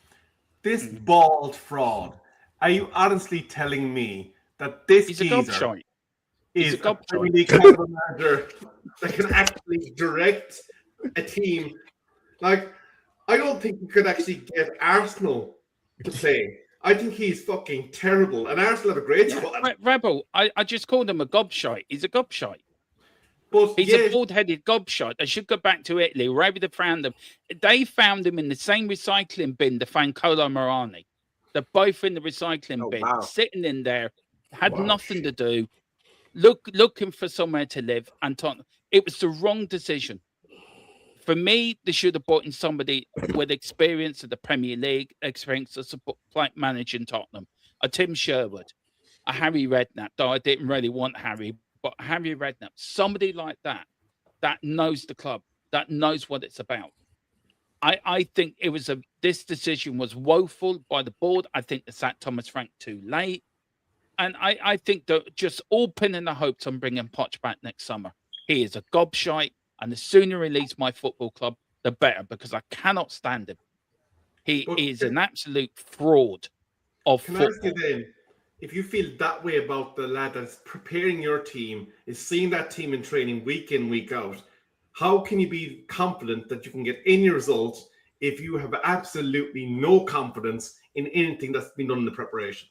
This bald fraud, are you honestly telling me that this He's a gobshite? Is a Premier League manager that can actually direct a team? Like, I don't think we could actually get Arsenal to play. I think he's fucking terrible. And Arsenal have a great squad. Rebel, I just called him a gobshite. He's a gobshite. But he's a bald-headed gobshite. They should go back to Italy, wherever they found him. They found him in the same recycling bin, the Fancolo Morani. They're both in the recycling bin, sitting in there, had nothing to do. Looking for somewhere to live, and it was the wrong decision. For me, they should have brought in somebody with experience of the Premier League, experience of managing Tottenham, a Tim Sherwood, a Harry Redknapp, though I didn't really want Harry, but Harry Redknapp, somebody like that knows the club, that knows what it's about. I think this decision was woeful by the board. I think they sacked Thomas Frank too late. And I think that just all pinning the hopes on bringing Poch back next summer. He is a gobshite, and the sooner he leaves my football club, the better, because I cannot stand him. He is an absolute fraud of football. Can I ask you then, if you feel that way about the lad that's preparing your team, is seeing that team in training week in, week out, how can you be confident that you can get any results if you have absolutely no confidence in anything that's been done in the preparation?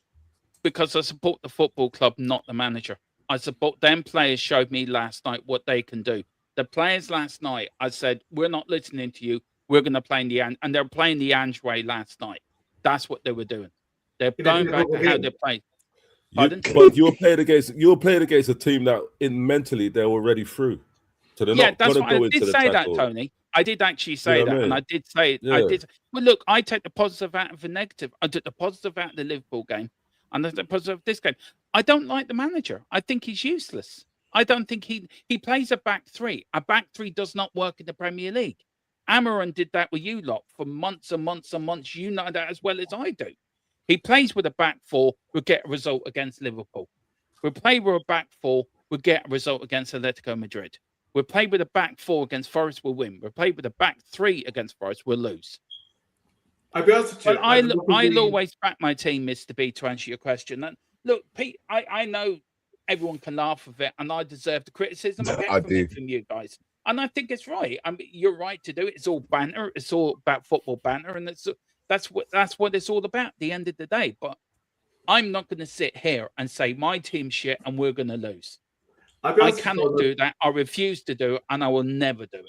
Because I support the football club, not the manager. I support them. Players showed me last night what they can do. The players last night, I said, we're not listening to you. We're going to play in the Ange, and they're playing the Ange way last night. That's what they were doing. They're going back to how they played. But you were playing against a team that mentally they're already through. So they're not that's going to what go I into did the say tackle. that, Tony. I did actually say that, and I did say Well, look, I take the positive out of the negative. I took the positive out of the Liverpool game, and the positive of this game. I don't like the manager. I think he's useless. I don't think he plays a back 3. A back 3 does not work in the Premier League. Amaran did that with you lot for months and months and months. You know that as well as I do. He plays with a back 4, we'll get a result against Liverpool. We'll play with a back 4, we'll get a result against Atletico Madrid. We'll play with a back 4 against Forest, we'll win. We'll play with a back 3 against Forest, we'll lose. I'll be honest with you. I'll always back my team, Mr. B, to answer your question. And look, Pete, I know everyone can laugh at it, and I deserve the criticism I get from you guys. And I think it's right. I mean, you're right to do it. It's all banter. It's all about football banter, and that's what it's all about at the end of the day. But I'm not going to sit here and say my team's shit and we're going to lose. I cannot do that. I refuse to do it, and I will never do it.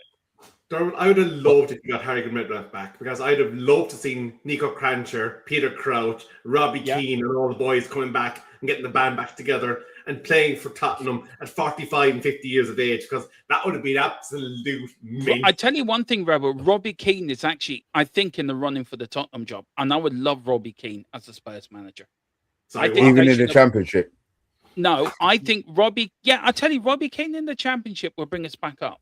Dermot, I would have loved if you got Harry Redknapp back, because I'd have loved to see Nico Krancher, Peter Crouch, Robbie Keane, and all the boys coming back and getting the band back together and playing for Tottenham at 45 and 50 years of age, because that would have been absolute mint. I tell you one thing, Rebel, Robbie Keane is actually, I think, in the running for the Tottenham job, and I would love Robbie Keane as a Spurs manager. Even in the Championship? No, I think Robbie Keane in the Championship will bring us back up.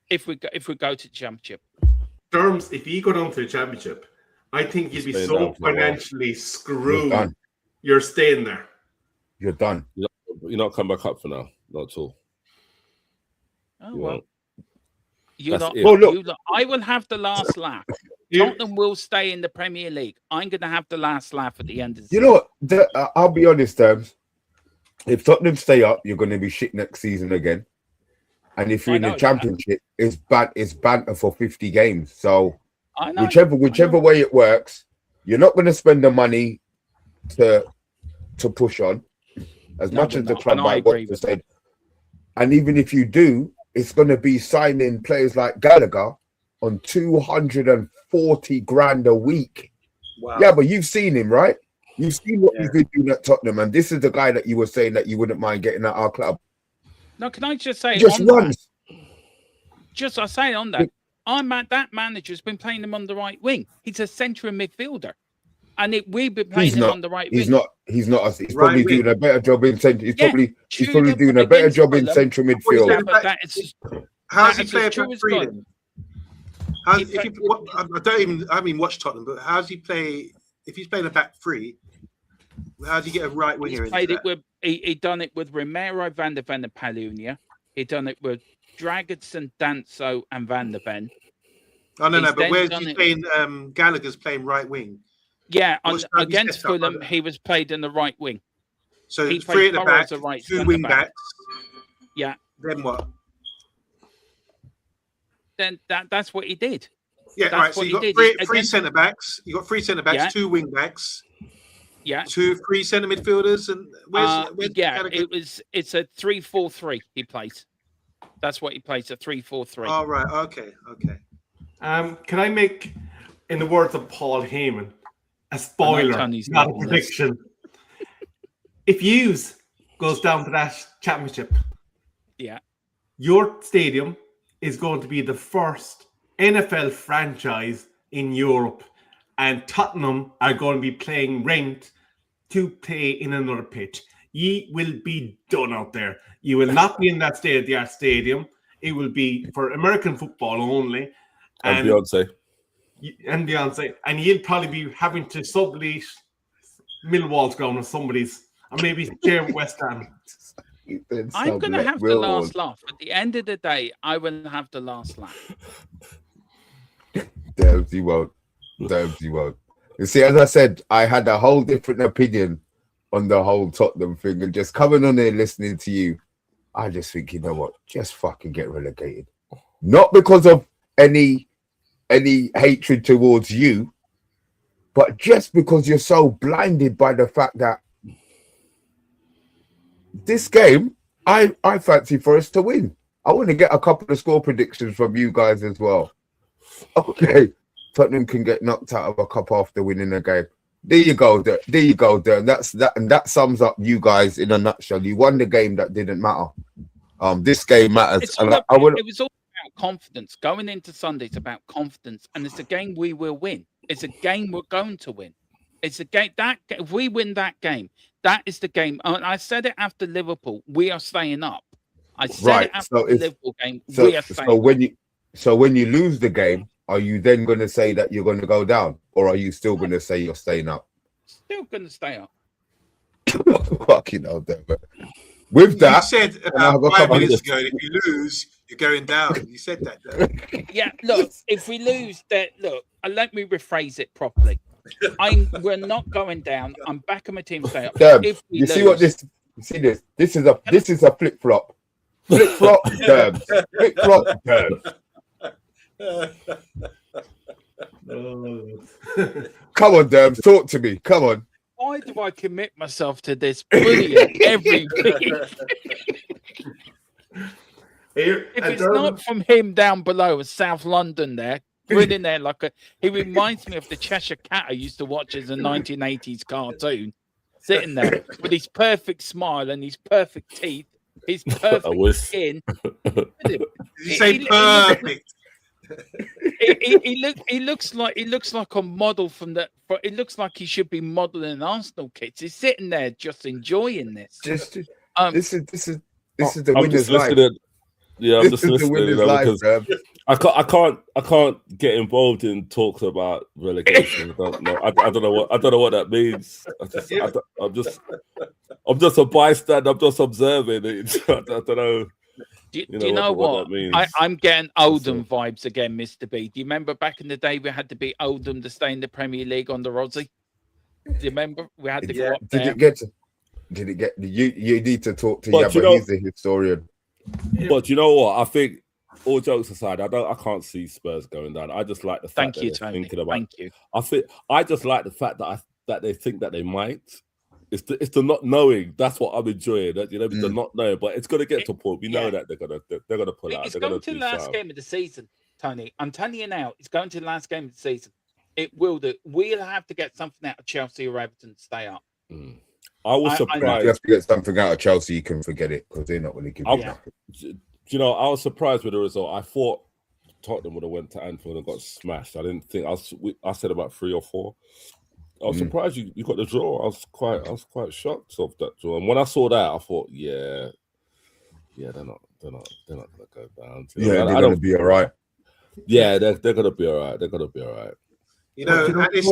If we go to the Championship. Terms, if you go down to the Championship, I think you'd be so financially screwed. You're staying there. You're done. You're not coming back up for now. Not at all. Oh, well. Look, I will have the last laugh. Tottenham will stay in the Premier League. I'm going to have the last laugh at the end of the season. You know what? I'll be honest, Terms. If Tottenham stay up, you're going to be shit next season again. and if you're in the Championship, it's banter for 50 games. So I know. whichever way it works, you're not going to spend the money to push on as much as the club might want to say. And even if you do, it's going to be signing players like Gallagher on 240 grand a week. Wow. Yeah, but you've seen him, right? You've seen what he's been doing at Tottenham, and this is the guy that you were saying that you wouldn't mind getting at our club. No, can I just say Just runs. Just I say on that, that manager's been playing him on the right wing. He's a central midfielder, and we've been playing him on the right wing. He's not. He's probably doing a better job in central. He's probably doing a better job in central midfield. How's he playing back three? I don't watch Tottenham, but how's he play? If he's playing a back three, how do you get a right winger into that? He done it with Romero, Van der Ven, and Palunia. He done it with Dragoson, Danso, and Van der Ven. Oh no, but where's he playing? Gallagher's playing right wing. Yeah, against Fulham, he was played in the right wing. So he 3 at the back, 2 wing backs. Yeah. Then what? Then that's what he did. Yeah, right. So you got three centre backs. You got 3 centre backs, 2 wing backs. Yeah. 3 centre midfielders, and where's Gallagher? It's a 3-4-3 he plays. That's what he plays, a 3-4-3. Oh right, okay. Can I make, in the words of Paul Heyman, a spoiler, not a prediction? If Hughes goes down to that Championship, your stadium is going to be the first NFL franchise in Europe, and Tottenham are going to be playing rent to play in another pitch. Ye will be done out there. You will not be in that state-of-the-art stadium. It will be for American football only. And Beyonce. And you'll probably be having to sublease Millwall's ground or somebody's, or maybe share with West Ham. I'm going to have the last laugh. At the end of the day, I will have the last laugh. Debs, you won't. You see, as I said, I had a whole different opinion on the whole Tottenham thing, and just coming on there listening to you, I just think, you know what, just fucking get relegated. Not because of any hatred towards you, but just because you're so blinded by the fact that this game, I fancy for us to win. I want to get a couple of score predictions from you guys as well. Okay, Tottenham can get knocked out of a cup after winning a game. There you go, there. And that sums up you guys in a nutshell. You won the game that didn't matter. This game matters. It was all about confidence. Going into Sunday, it's about confidence, and it's a game we will win. It's a game we're going to win. It's a game that if we win that game, that is the game. And I said it after Liverpool. We are staying up. I said it after the Liverpool game. We are staying up. So when you lose the game, are you then going to say that you're going to go down, or are you still going to say you're staying up? Still going to stay up. Fucking hell, but with that, you said about 5 minutes ago, if you lose, you're going down. You said that, though. Yeah, look, if we lose, let me rephrase it properly. We're not going down. I'm back on my team. Stay up. You see what this? You see this? This is a flip flop. Flip flop, Derbs. Flip flop, Derbs. Come on, Derbs, talk to me. Come on. Why do I commit myself to this bullying every week? If it's not from him down below in South London there, grinning there he reminds me of the Cheshire Cat I used to watch as a 1980s cartoon, sitting there with his perfect smile and his perfect teeth, his perfect skin. Did you say perfect? He looks like a model from the. It looks like he should be modeling Arsenal kits. He's sitting there just enjoying this. This is the winner's life. I'm just listening. I can't get involved in talks about relegation. I don't know what that means. I'm just a bystander. I'm just observing it. I don't know. Do you know what? I'm getting Oldham vibes again, Mr. B. Do you remember back in the day we had to beat Oldham to stay in the Premier League on the Rosie? Do you remember we had to go up there? Did it get? You need to talk to Yabba. He's the historian. But you know what? I think all jokes aside, I can't see Spurs going down. I just like the fact that they're thinking about. Thank you. I just like the fact that they think that they might. It's the not knowing. That's what I'm enjoying. That the not knowing. But it's gonna get to a point. We know that they're gonna pull out. It's they're going to the last game of the season, Tony. I'm telling you now, it's going to the last game of the season. It will do. We'll have to get something out of Chelsea or Everton to stay up. I was surprised. If you have to get something out of Chelsea, you can forget it because they're not going to give you nothing. You know, I was surprised with the result. I thought Tottenham would have went to Anfield and got smashed. I didn't think I said about 3 or 4. I was surprised you got the draw. I was quite shocked of that draw. And when I saw that, I thought, they're not gonna go down. They're gonna be all right. Yeah, they're gonna be all right. They're gonna be all right. You know, at this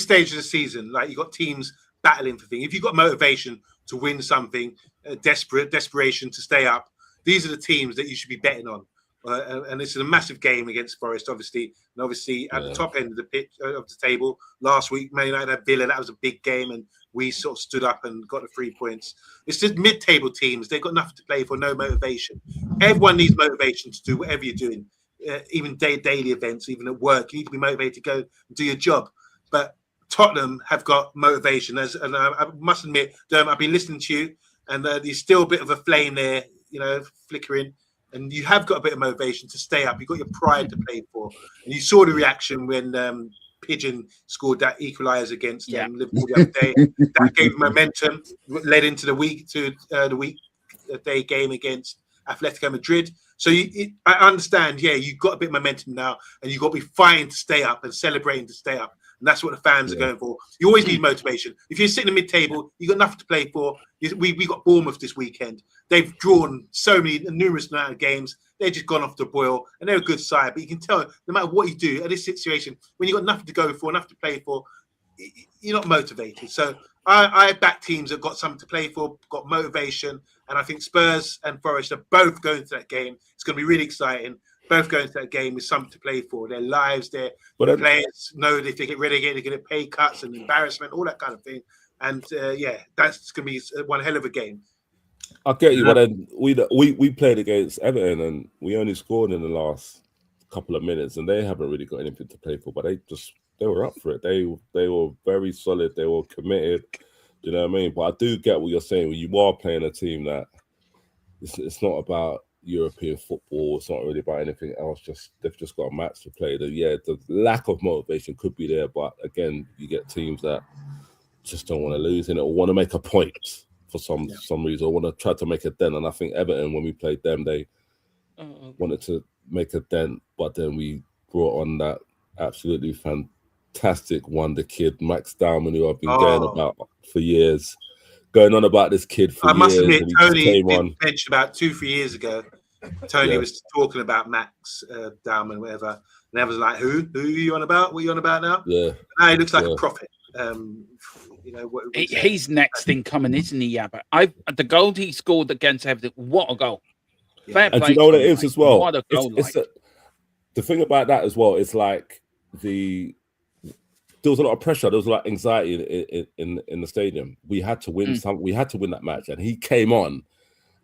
stage of the season, like you got teams battling for things. If you've got motivation to win something, desperation to stay up, these are the teams that you should be betting on. And this is a massive game against Forest, obviously. And obviously, at the top end of the pitch of the table, last week, Man United had Villa. That was a big game, and we sort of stood up and got the 3 points. It's just mid-table teams. They've got nothing to play for, no motivation. Everyone needs motivation to do whatever you're doing, even daily events, even at work. You need to be motivated to go and do your job. But Tottenham have got motivation. And I must admit, Dermot, I've been listening to you, and there's still a bit of a flame there, flickering. And you have got a bit of motivation to stay up. You've got your pride to play for. And you saw the reaction when Pigeon scored that equaliser against Liverpool the other day. That gave momentum, led into the weekday game against Atletico Madrid. So I understand, you've got a bit of momentum now, and you've got to be fighting to stay up and celebrating to stay up. And that's what the fans are going for. You always need motivation. If you're sitting in the mid-table, you've got nothing to play for. We got Bournemouth this weekend. They've drawn numerous amount of games. They've just gone off the boil, and they're a good side. But you can tell, no matter what you do at this situation, when you've got nothing to go for, nothing to play for, you're not motivated. So I back teams that got something to play for, got motivation, and I think Spurs and Forest are both going to that game. It's going to be really exciting. Both going to that game with something to play for. Their lives, their players know that if they get relegated, they're going to pay cuts and embarrassment, all that kind of thing. And that's going to be one hell of a game. I get you, but then we played against Everton and we only scored in the last couple of minutes, and they haven't really got anything to play for. But they were up for it. They were very solid. They were committed. You know what I mean? But I do get what you're saying. When you are playing a team that it's not about European football, it's not really about anything else. They've just got a match to play. The lack of motivation could be there, but again, you get teams that just don't want to lose and or want to make a point for some reason, or want to try to make a dent. And I think Everton, when we played them, they wanted to make a dent, but then we brought on that absolutely fantastic wonder kid, Max Dowman, who I've been going about for years. Going on about this kid for years. I must admit, Tony mentioned about 2-3 years ago. Tony was talking about Max Dowman, whatever. And I was like, "Who are you on about? What are you on about now?" Yeah, now he looks like a prophet. He's next in coming, isn't he? Yeah, but the goal he scored against Everton, what a goal! Yeah. And you know what it is as well. What a goal! The thing about that as well is like there was a lot of pressure. There was a lot of anxiety in the stadium. We had to win we had to win that match, and he came on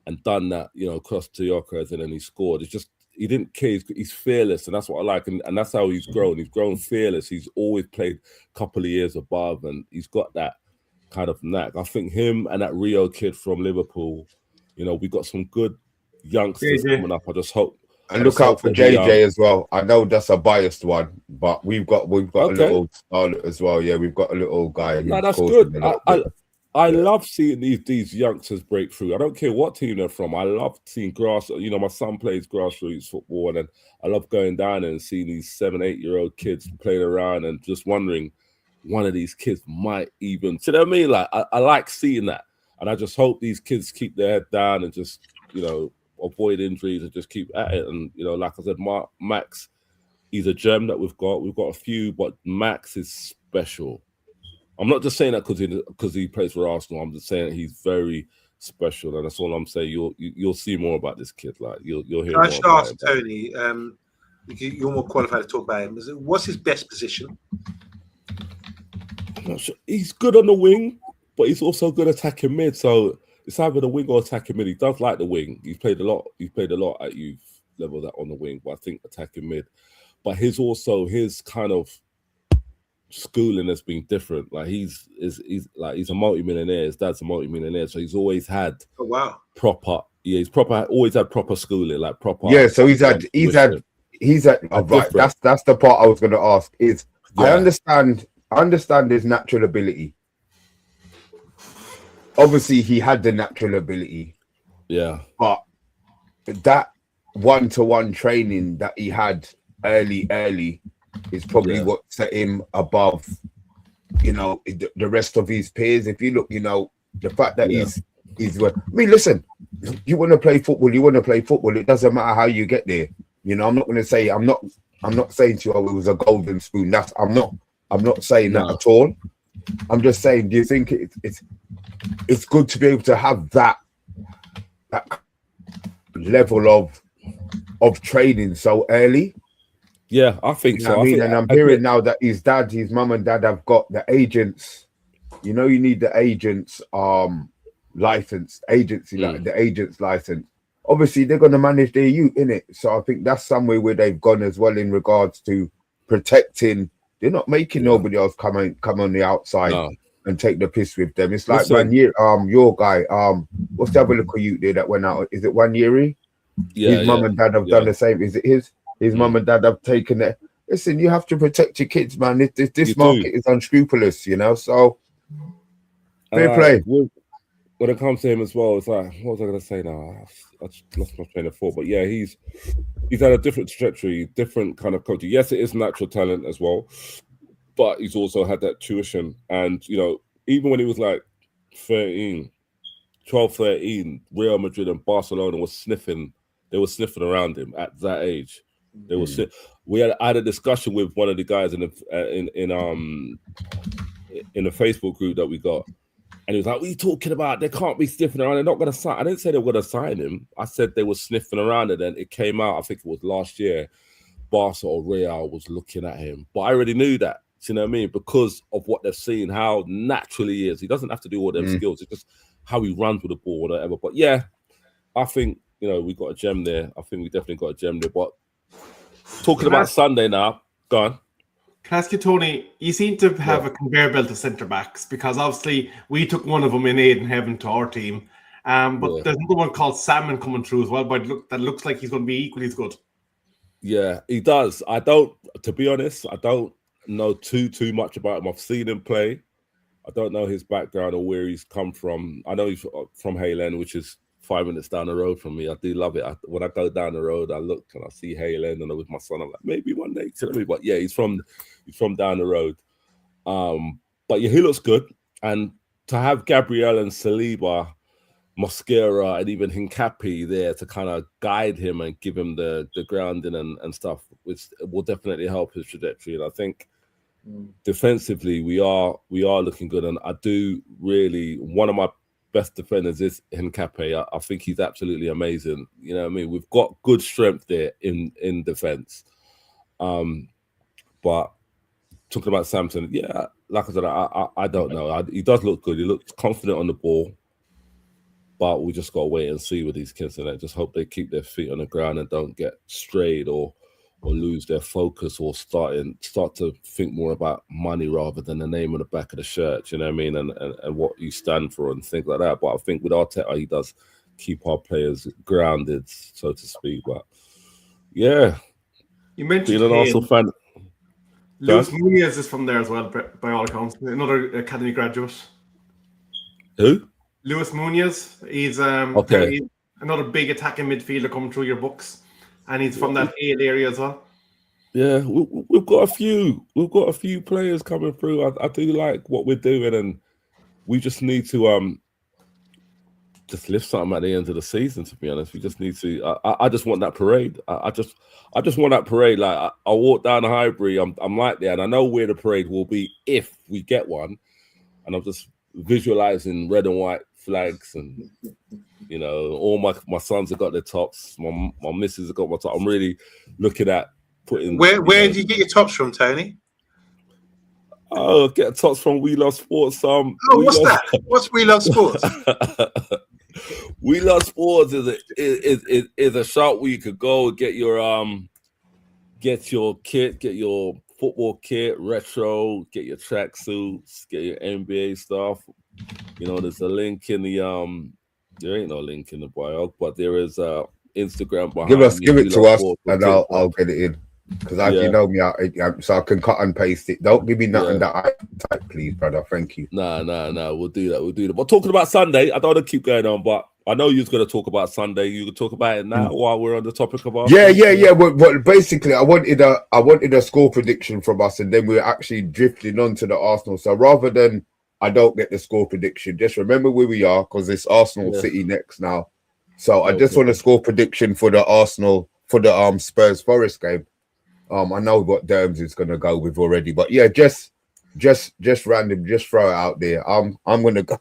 and done that. Across to Yorkers, and then he scored. It's just he didn't care. He's fearless, and that's what I like. And that's how he's grown. He's grown fearless. He's always played a couple of years above, and he's got that kind of knack. I think him and that Rio kid from Liverpool. We got some good youngsters coming up. I just hope. And look out for JJ as well. I know that's a biased one, but we've got a little Scarlet as well. Yeah, we've got a little guy. No, that's good. I love seeing these youngsters break through. I don't care what team they're from. I love seeing my son plays grassroots football, and I love going down and seeing these 7-8-year-old kids playing around and just wondering one of these kids might even. Do you know what I mean? Like I like seeing that, and I just hope these kids keep their head down and just avoid injuries and just keep at it. And like I said, Max, he's a gem that we've got. We've got a few, but Max is special. I'm not just saying that because he plays for Arsenal. I'm just saying he's very special, and that's all I'm saying. You'll see more about this kid. Like you'll hear. I should ask Tony. You're more qualified to talk about him. What's his best position? I'm not sure. He's good on the wing, but he's also good attacking mid. So it's either the wing or attacking mid. He does like the wing. He's played a lot at youth level that on the wing, but I think attacking mid. But his kind of schooling has been different. Like he's a multi-millionaire. His dad's a multi-millionaire, so he's always had proper. Yeah, always had proper schooling, like proper. Yeah, so he's had. Oh, right, that's the part I was going to ask. Is I understand his natural ability. Obviously, he had the natural ability. Yeah, but that one-to-one training that he had early is probably what set him above, the rest of his peers. If you look, the fact that he's. I mean, listen, you want to play football. It doesn't matter how you get there. I'm not going to say. I'm not saying to you, it was a golden spoon. I'm not saying that at all. I'm just saying, do you think it's good to be able to have that level of training so early? Yeah, I think so. I mean, and I'm hearing now that his mum and dad have got the agents. You need the agents license, like the agent's license. Obviously, they're going to manage their youth, innit? So I think that's somewhere where they've gone as well in regards to protecting. They're not making nobody else come on the outside and take the piss with them. It's like your guy, what's the other little youth there that went out? Is it Wanyeri? Yeah, his mum and dad have done the same. Is it his mum and dad have taken it? Listen, you have to protect your kids, man. This market is unscrupulous, so fair play. When it comes to him as well, it's like, what was I going to say now? I just lost my train of thought. But yeah, he's had a different trajectory, different kind of coaching. Yes, it is natural talent as well, but he's also had that tuition. And, even when he was like 13, Real Madrid and Barcelona were sniffing around him at that age. They were I had a discussion with one of the guys in the Facebook group that we got. And he was like, what are you talking about? They can't be sniffing around. They're not going to sign. I didn't say they were going to sign him. I said they were sniffing around. And then it came out, I think it was last year, Barca or Real was looking at him. But I already knew that, do you know what I mean? Because of what they've seen, how naturally he is. He doesn't have to do all them skills. It's just how he runs with the ball or whatever. But yeah, I think, we got a gem there. I think we definitely got a gem there. But talking about Sunday now, go on. Can I ask you, Tony, you seem to have a conveyor belt of centre-backs because obviously we took one of them in Aiden Heaven to our team. But there's another one called Salmon coming through as well, but that looks like he's going to be equally as good. Yeah, he does. To be honest, I don't know too much about him. I've seen him play. I don't know his background or where he's come from. I know he's from Haylen, which is 5 minutes down the road from me. I do love it. When I go down the road, I look and I see Haylen, and I'm with my son. I'm like, maybe one day. But yeah, he's from down the road. But yeah, he looks good. And to have Gabriel and Saliba, Mosquera, and even Hincapi there to kind of guide him and give him the grounding and stuff, which will definitely help his trajectory. And I think defensively, we are looking good. And I do really, one of my best defenders is Hincapi. I think he's absolutely amazing. You know what I mean? We've got good strength there in defense. But talking about Samson, yeah, like I said, I don't know. He does look good. He looks confident on the ball. But we just got to wait and see with these kids. And I just hope they keep their feet on the ground and don't get strayed or lose their focus or start to think more about money rather than the name on the back of the shirt, you know what I mean, and what you stand for and things like that. But I think with Arteta, he does keep our players grounded, so to speak. But yeah, you mentioned being an Arsenal fan. Luis Muñoz is from there as well, by all accounts. Another academy graduate. Who? Luis Muñoz. He's another big attacking midfielder coming through your books. And he's from that Hale area as well. Yeah, we've got a few players coming through. I do like what we're doing, and we just need to just lift something at the end of the season. To be honest, we just need to. I just want that parade. I just want that parade. Like I walk down the Highbury, I'm like there, and I know where the parade will be if we get one. And I'm just visualizing red and white flags and. You know, all my sons have got their tops. My missus have got my top. I'm really looking at putting. Where do you get your tops from, Tony? Oh, get tops from We Love Sports. What's that? What's We Love Sports? We Love Sports is a shop where you could go get your kit, get your football kit, retro, get your tracksuits, get your NBA stuff. You know, there's a link in the there ain't no link in the bio, but there is Instagram behind. Give it to us, and kit, I'll get it in. Because you know me, so I can cut and paste it. Don't give me nothing that I type, please, brother. Thank you. Nah. We'll do that. But talking about Sunday, I don't want to keep going on, but I know you're going to talk about Sunday. You can talk about it now while we're on the topic of our. Yeah. But basically, I wanted a score prediction from us, and then we're actually drifting on to the Arsenal. So rather than I don't get the score prediction, just remember where we are because it's Arsenal City next now. So I just want a score prediction for the Arsenal for the Spurs Forest game. I know what Derms is gonna go with already, but yeah, just random, just throw it out there. I'm gonna go.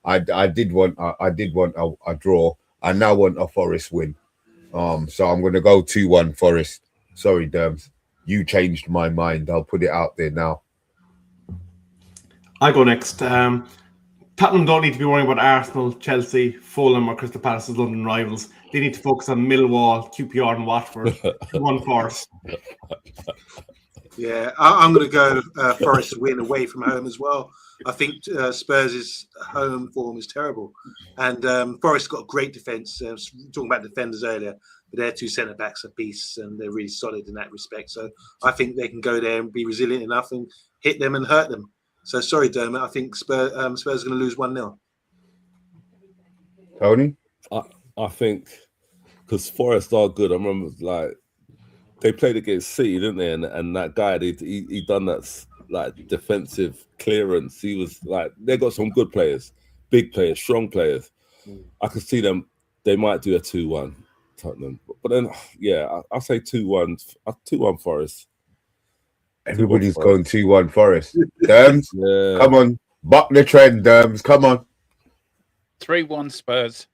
I did want a draw. I now want a Forest win. So I'm gonna go 2-1 Forest. Sorry, Derms, you changed my mind. I'll put it out there now. I go next. Tottenham don't need to be worrying about Arsenal, Chelsea, Fulham, or Crystal Palace's London rivals. They need to focus on Millwall, QPR, and Watford. 1 Forest. Yeah, I'm going to go Forest win away from home as well. I think Spurs' home form is terrible. And Forest got a great defence. Talking about defenders earlier, but their 2 centre-backs are beasts and they're really solid in that respect. So I think they can go there and be resilient enough and hit them and hurt them. So sorry, Dermot. I think Spurs are going to lose 1-0. Tony? I think because Forest are good. I remember they played against City, didn't they? And that guy, he done that defensive clearance. He was they got some good players, big players, strong players. I could see them. They might do a 2-1 Tottenham, but then I'll say 2-1. 2-1 Forest. Everybody's going 2-1 Forest. Derms, come on, buck the trend, Derms. Come on. 3-1 Spurs.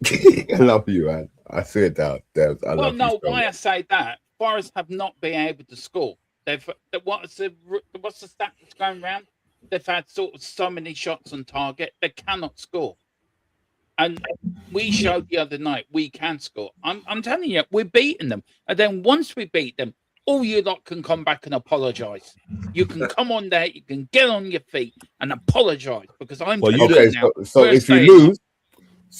I love you, man. I see it down, Derms. Why I say that? Forest have not been able to score. What's the stat that's going around? They've had sort of so many shots on target, they cannot score. And we showed the other night we can score. I'm telling you, we're beating them. And then once we beat them, all you lot can come back and apologise. You can come on there, you can get on your feet and apologise because I'm now. So if you lose,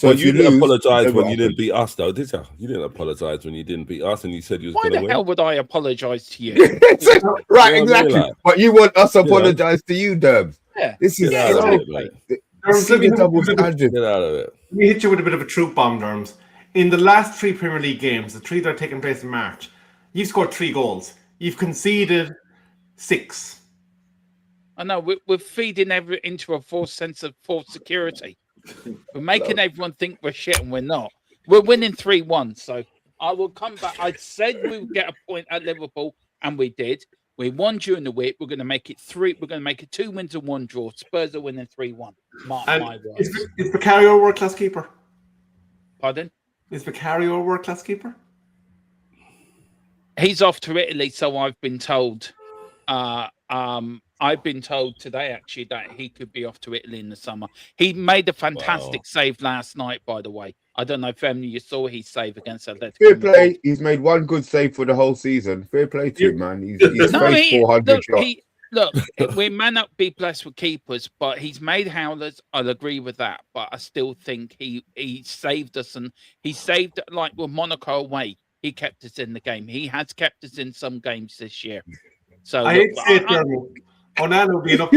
you didn't apologise when you didn't beat us, though, did you? You didn't apologise when you didn't beat us, and you said you was going to win. Why the hell would I apologise to you? Right, exactly. But you want us to apologise to you, Derbs. Yeah, this is let me double standard. Get out of it. Let me hit you with a bit of a truth bomb, Derms. In the last 3 Premier League games, the 3 that are taking place in March, you've scored 3 goals. You've conceded 6. I know we're feeding into a false sense of false security. We're making everyone think we're shit and we're not. We're winning 3-1. So I will come back. I said we would get a point at Liverpool, and we did. We won during the week. We're going to make it 3. We're going to make it 2 wins and 1 draw. Spurs are winning 3-1. Mark my words. Is Vicario a world-class keeper? Pardon? Is Vicario a world-class keeper? He's off to Italy, so I've been told. I've been told today, actually, that he could be off to Italy in the summer. He made a fantastic save last night, by the way. I don't know if you saw his save against Atletico. Fair play. He's made 1 good save for the whole season. Fair play to him, man. He's faced 400 shots. Look, we may not be blessed with keepers, but he's made howlers. I'll agree with that. But I still think he saved us, and he saved, like with Monaco away, he kept us in the game. He has kept us in some games this year. So Onana being up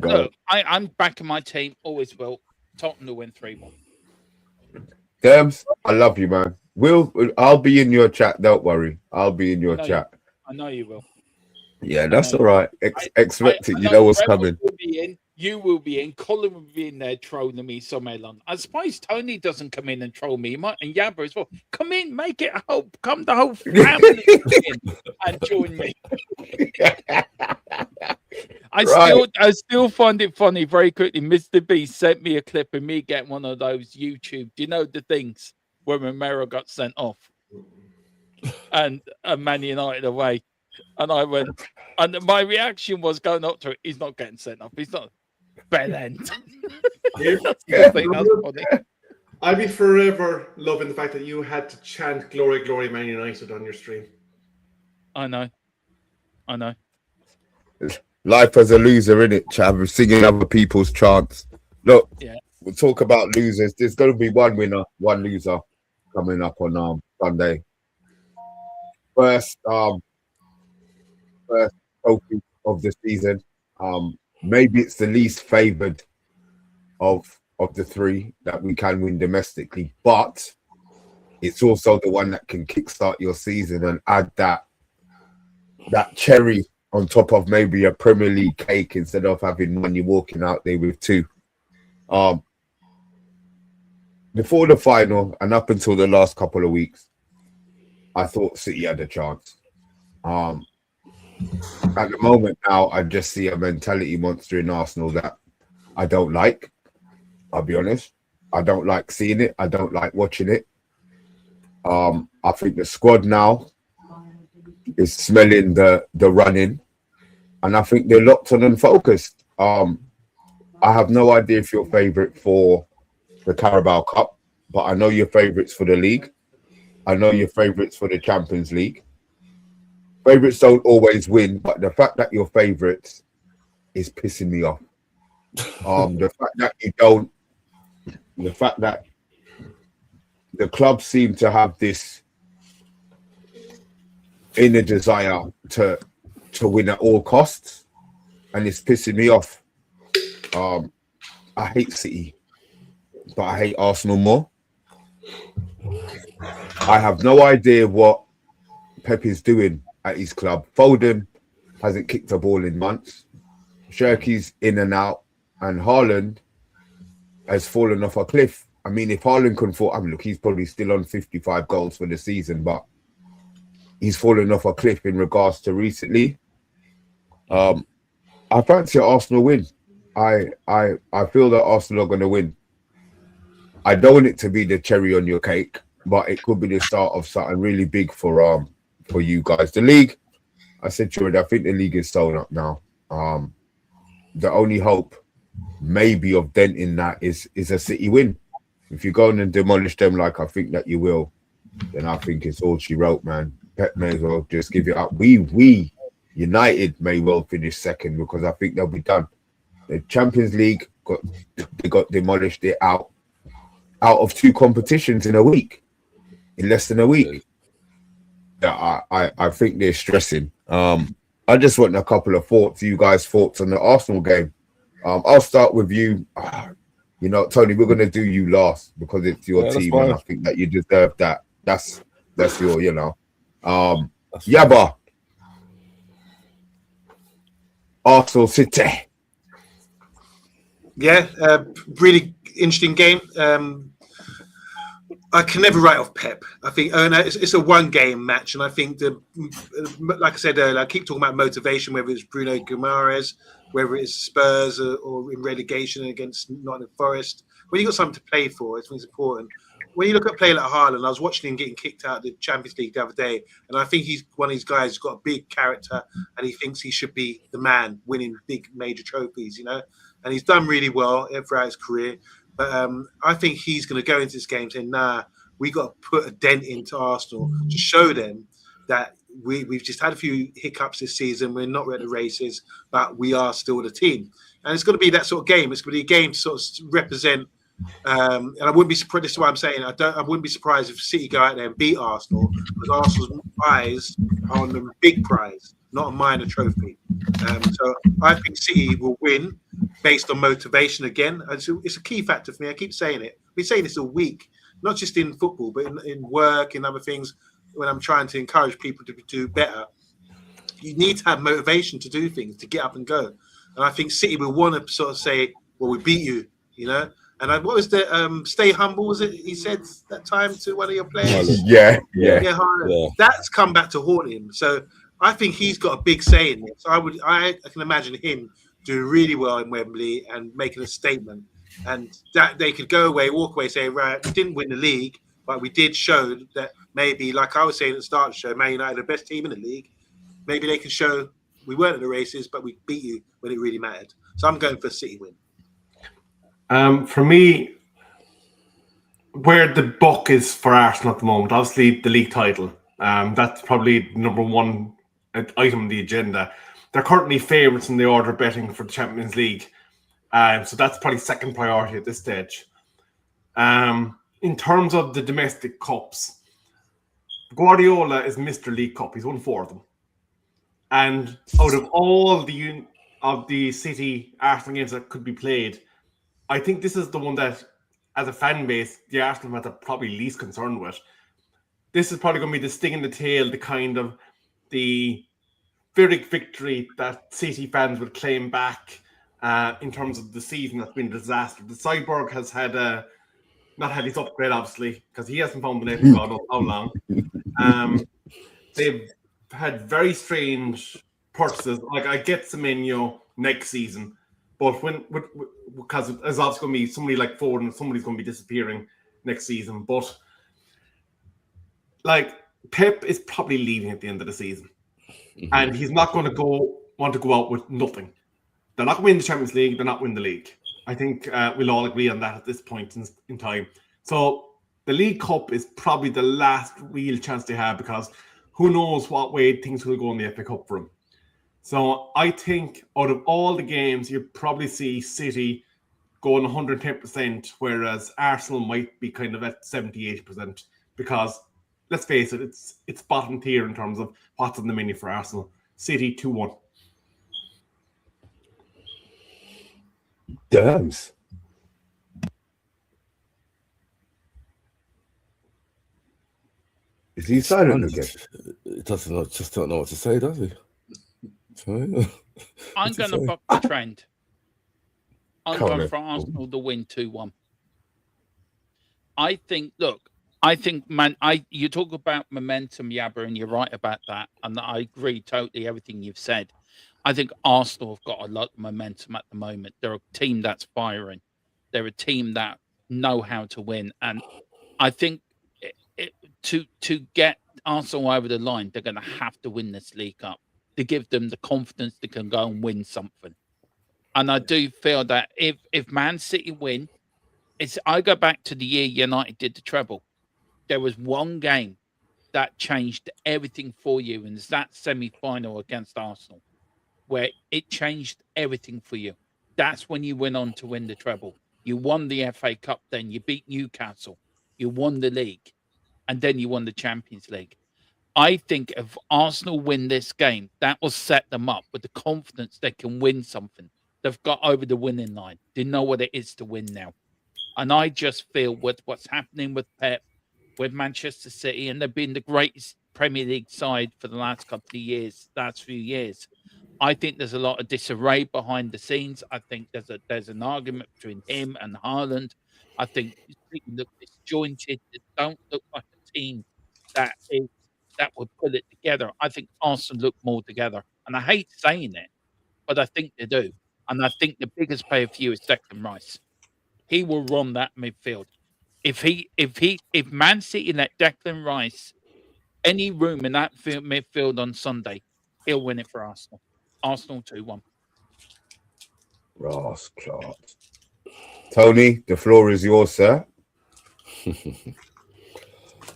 there. I'm backing my team. Always will. Tottenham to win 3-1. Derms, I love you, man. I'll be in your chat. Don't worry. I'll be in your chat. I know you will. Yeah, that's all right. Expect it. You know what's coming. You will be in. Colin will be in there trolling me somewhere along. I suppose Tony doesn't come in and troll me. And Yabba as well. Come in, make it a whole. Come the whole family in and join me. I still find it funny. Very quickly, Mr. B sent me a clip of me getting one of those YouTube. Do you know the things where Romero got sent off and Man United away? And I went, and my reaction was going up to it. He's not getting sent off. He's not. Bell end. I think that's funny. I'll be forever loving the fact that you had to chant "Glory, Glory, Man United" on your stream. I know. Life as a loser, innit, Chav? Singing other people's chants. Look, Yeah. we'll talk about losers. There's going to be one winner, one loser coming up on Sunday. First trophy of the season. Maybe it's the least favoured of the three that we can win domestically, but it's also the one that can kickstart your season and add that cherry on top of maybe a Premier League cake instead of having one you're walking out there with two. Before the final and up until the last couple of weeks, I thought City had a chance. At the moment now, I just see a mentality monster in Arsenal that I don't like. I'll be honest. I don't like seeing it. I don't like watching it. I think the squad now is smelling the running, and I think they're locked on and focused. I have no idea if you're favourite for the Carabao Cup, but I know you're favourites for the league. I know you're favourites for the Champions League. Favourites don't always win, but the fact that you're favourites is pissing me off. The fact that the club seem to have this inner desire to win at all costs, and it's pissing me off. I hate City, but I hate Arsenal more. I have no idea what Pep is doing at his club. Foden hasn't kicked a ball in months. Shirky's in and out, and Haaland has fallen off a cliff. I mean, if Haaland can fall, look, he's probably still on 55 goals for the season, but he's fallen off a cliff in regards to recently. I fancy Arsenal win. I feel that Arsenal are going to win. I don't want it to be the cherry on your cake, but it could be the start of something really big for you guys. The league, I said to you, I think the league is sewn up now. The only hope maybe of denting that is a City win. If you go in and demolish them like I think that you will, then I think it's all she wrote, man. Pep may as well just give it up. We United may well finish second because I think they'll be done. The Champions League got demolished. They're out of two competitions in less than a week. Yeah, I think they're stressing. I just want a couple of thoughts. You guys' thoughts on the Arsenal game. I'll start with you. You know, Tony, we're gonna do you last because it's your team, and I think that you deserve that. That's your, you know. Yabba. Arsenal City. Yeah, really interesting game. I can never write off Pep. I think it's a one-game match, and I think like I said earlier, I keep talking about motivation, whether it's Bruno Guimaraes, whether it's Spurs or in relegation against Nottingham Forest. When you got something to play for, I think it's important. When you look at a player like Haaland, I was watching him getting kicked out of the Champions League the other day, and I think he's one of these guys who's got a big character, and he thinks he should be the man winning big major trophies, you know. And he's done really well throughout his career. But I think he's going to go into this game saying, nah, we got to put a dent into Arsenal to show them that we've just had a few hiccups this season. We're not at the races, but we are still the team. And it's going to be that sort of game. It's going to be a game to sort of represent. And I wouldn't be surprised. This is what I'm saying. I wouldn't be surprised if City go out there and beat Arsenal, because Arsenal's eyes are on the big prize, not a minor trophy. So I think City will win based on motivation again. It's a key factor for me. I keep saying it. We're saying this all week, not just in football, but in work and other things. When I'm trying to encourage people to do better, you need to have motivation to do things, to get up and go. And I think City will want to sort of say, well, we beat you, you know. And what was the stay humble? Was it he said that time to one of your players? Yeah. That's come back to haunt him. So I think he's got a big say in this. I can imagine him doing really well in Wembley and making a statement, and that they could go away, walk away, say, right, we didn't win the league, but we did show that maybe, like I was saying at the start of the show, Man United are the best team in the league. Maybe they can show we weren't at the races, but we beat you when it really mattered. So I'm going for a City win. For me, where the buck is for Arsenal at the moment, obviously the league title. That's probably number one item on the agenda. They're currently favourites in the order of betting for the Champions League. So that's probably second priority at this stage. In terms of the domestic cups, Guardiola is Mr. League Cup. He's won 4 of them. And out of all the City Arsenal games that could be played, I think this is the one that, as a fan base, the Arsenal fans are probably least concerned with. This is probably going to be the sting in the tail, the Pyrrhic victory that City fans would claim back in terms of the season that's been a disaster. The Cyborg has had not had his upgrade, obviously, because he hasn't found the net for God knows how long. They've had very strange purchases. Like, I get Semenyo next season, but because there's obviously going to be somebody like Ford and somebody's going to be disappearing next season. But like, Pep is probably leaving at the end of the season, and he's not going to want to go out with nothing. They're not going to win the Champions League. They're not winning the league. I think we'll all agree on that at this point in time. So the League Cup is probably the last real chance they have, because who knows what way things will go in the FA Cup for them. So I think out of all the games, you probably see City going 110%, whereas Arsenal might be kind of at 70-80%, because let's face it, it's bottom tier in terms of what's on the menu for Arsenal. City 2-1. Dams. Is he silent again? It doesn't just don't know what to say, does he? I'm going to buck the trend. I'm Come going on, for then. Arsenal to win 2-1. I think, man, you talk about momentum, Yabba, and you're right about that. And I agree totally everything you've said. I think Arsenal have got a lot of momentum at the moment. They're a team that's firing. They're a team that know how to win. And I think to get Arsenal over the line, they're going to have to win this League Cup to give them the confidence they can go and win something. And I do feel that if Man City win, I go back to the year United did the treble. There was one game that changed everything for you, and it's that semi-final against Arsenal, where it changed everything for you. That's when you went on to win the treble. You won the FA Cup then. You beat Newcastle. You won the league. And then you won the Champions League. I think if Arsenal win this game, that will set them up with the confidence they can win something. They've got over the winning line. They know what it is to win now. And I just feel with what's happening with Pep, with Manchester City, and they've been the greatest Premier League side for the last few years. I think there's a lot of disarray behind the scenes. I think there's an argument between him and Haaland. I think they look disjointed. They don't look like a team that would pull it together. I think Arsenal look more together. And I hate saying it, but I think they do. And I think the biggest player for you is Declan Rice. He will run that midfield. If Man City let Declan Rice any room in that midfield on Sunday, he'll win it for Arsenal. Arsenal 2-1. Ross Clark. Tony, the floor is yours, sir.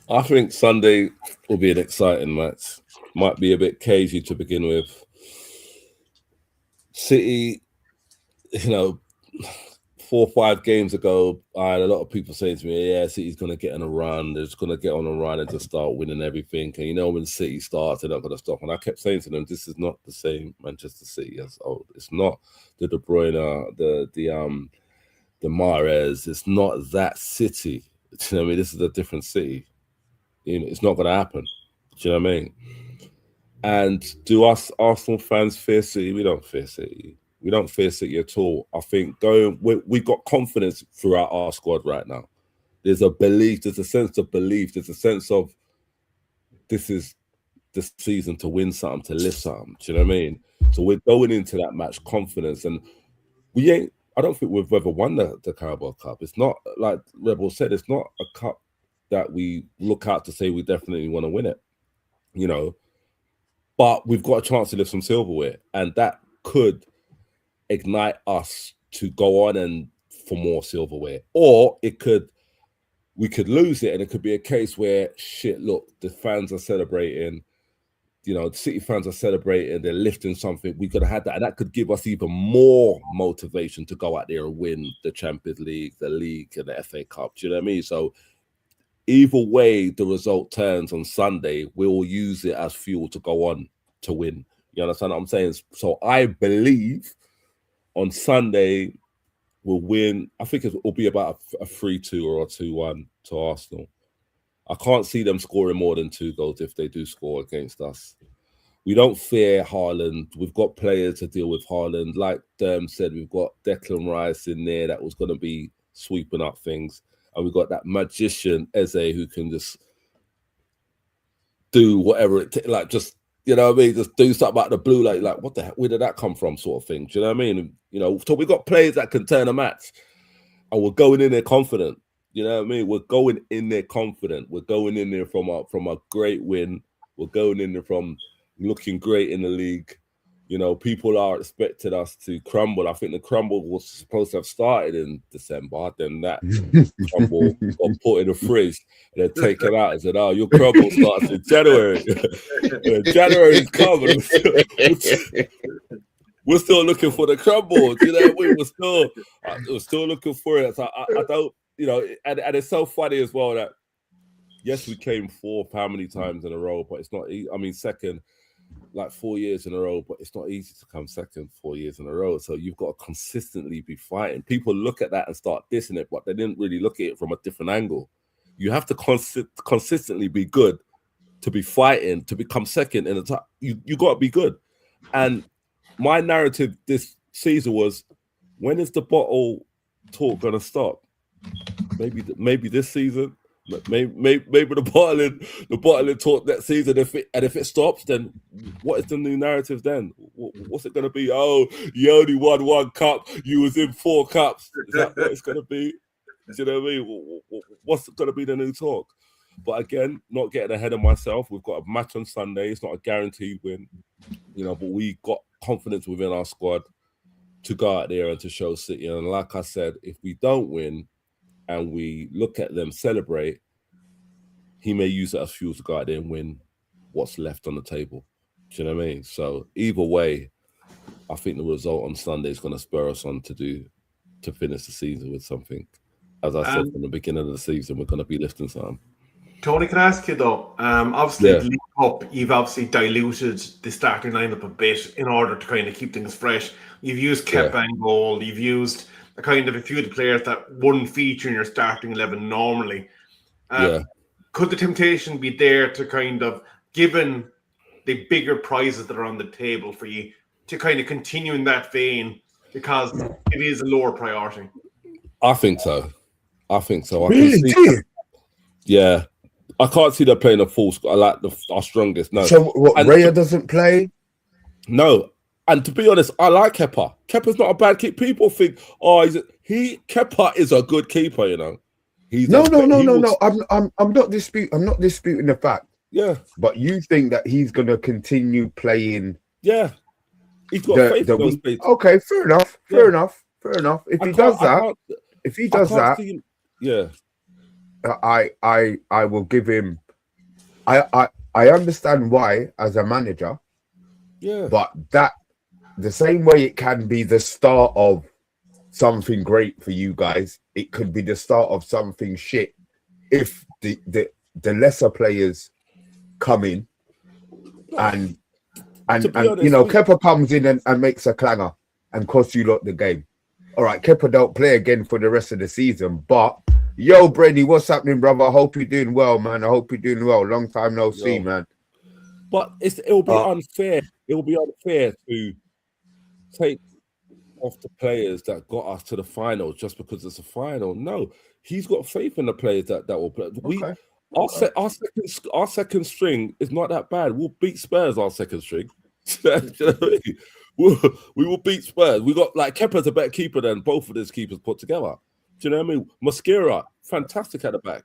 I think Sunday will be an exciting match. Might be a bit cagey to begin with. City, 4 or 5 games ago, I had a lot of people saying to me, yeah, City's going to get on a run. They're just going to get on a run and just start winning everything. And when City starts, they're not going to stop. And I kept saying to them, this is not the same Manchester City as old. It's not the De Bruyne, the Mahrez. It's not that City. Do you know what I mean? This is a different City. It's not going to happen. Do you know what I mean? And do us Arsenal fans fear City? We don't fear City. We don't fear City at all. I think we've got confidence throughout our squad right now. There's a belief, there's a sense of belief, there's a sense of this is the season to win something, to lift something. Do you know what I mean? So we're going into that match confidence, and I don't think we've ever won the Carabao Cup. It's not, like Rebel said, it's not a cup that we look out to say we definitely want to win it, But we've got a chance to lift some silverware, and that could ignite us to go on and for more silverware, or we could lose it, and it could be a case where shit. Look, the fans are celebrating. You know, the City fans are celebrating. They're lifting something. We could have had that, and that could give us even more motivation to go out there and win the Champions League, the league, and the FA Cup. Do you know what I mean? So either way the result turns on Sunday, we'll use it as fuel to go on to win. You understand what I'm saying? So I believe on Sunday we'll win. I think it will be about a 3-2 or a 2-1 to Arsenal. I can't see them scoring more than 2 goals if they do score against us. We don't fear Haaland. We've got players to deal with Haaland. Like Derm said, we've got Declan Rice in there that was going to be sweeping up things. And we've got that magician, Eze, who can just do whatever it takes. Like, just, you know what I mean? Just do something out of the blue. Like, what the heck? Where did that come from, sort of thing? Do you know what I mean? And, you know, so we've got players that can turn a match. And we're going in there confident. You know what I mean? We're going in there confident. We're going in there from a great win. We're going in there from looking great in the league. You know, people are expecting us to crumble. I think the crumble was supposed to have started in December. Then that crumble got put in the fridge and then taken out and said, "Oh, your crumble starts in January." January's coming. We're still looking for the crumble. You know, we're still looking for it. So I don't. You know, and it's so funny as well that, yes, we came 4th how many times in a row, but it's not easy. I mean, second, like 4 years in a row, but it's not easy to come second 4 years in a row. So you've got to consistently be fighting. People look at that and start dissing it, but they didn't really look at it from a different angle. You have to consistently be good to be fighting, to become second in the top. You got to be good. And my narrative this season was, when is the bottle talk going to stop? Maybe this season, maybe the bottling talk next season. If it stops, then what is the new narrative then? What's it going to be? Oh, you only won 1 cup. You was in 4 cups. Is that what it's going to be? Do you know what I mean? What's going to be the new talk? But again, not getting ahead of myself. We've got a match on Sunday. It's not a guaranteed win, you know. But we got confidence within our squad to go out there and to show City. And like I said, if we don't win, and we look at them celebrate, he may use it as fuel to go out there and win what's left on the table. Do you know what I mean? So either way, I think the result on Sunday is going to spur us on to finish the season with something. As I said from the beginning of the season, we're going to be lifting something. Tony, can I ask you though? Obviously, the League Cup, you've obviously diluted the starting lineup a bit in order to kind of keep things fresh. You've used Kepa in goal. You've used a kind of a few of the players that wouldn't feature in your starting 11 normally. Could the temptation be there to kind of, given the bigger prizes that are on the table for you, to kind of continue in that vein because it is a lower priority? I think so. Really? Yeah. I can't see them playing a full squad. I like our strongest. No. So what, Raya doesn't play? No. And to be honest, I like Kepa. Kepa's not a bad keeper. People think, Kepa is a good keeper, you know. No. I'm not disputing the fact. Yeah. But you think that he's gonna continue playing? Yeah. He's got faith in those players. Okay, fair enough. If he does that, yeah. I will give him. I understand why as a manager. Yeah. But that, the same way it can be the start of something great for you guys, it could be the start of something shit if the lesser players come in and honest, you know, Kepa comes in and makes a clanger and costs you lot the game. All right, Kepa don't play again for the rest of the season, but yo, Brenny, what's happening, brother? I hope you're doing well, man. I hope you're doing well. Long time no see, man. But it'll be unfair. It will be unfair to take off the players that got us to the final just because it's a final. No, he's got faith in the players that will play. Our second string is not that bad. We'll beat Spurs. Our second string. You know what I mean? We will beat Spurs. We got like Kepa's a better keeper than both of these keepers put together. Do you know what I mean? Mosquera, fantastic at the back.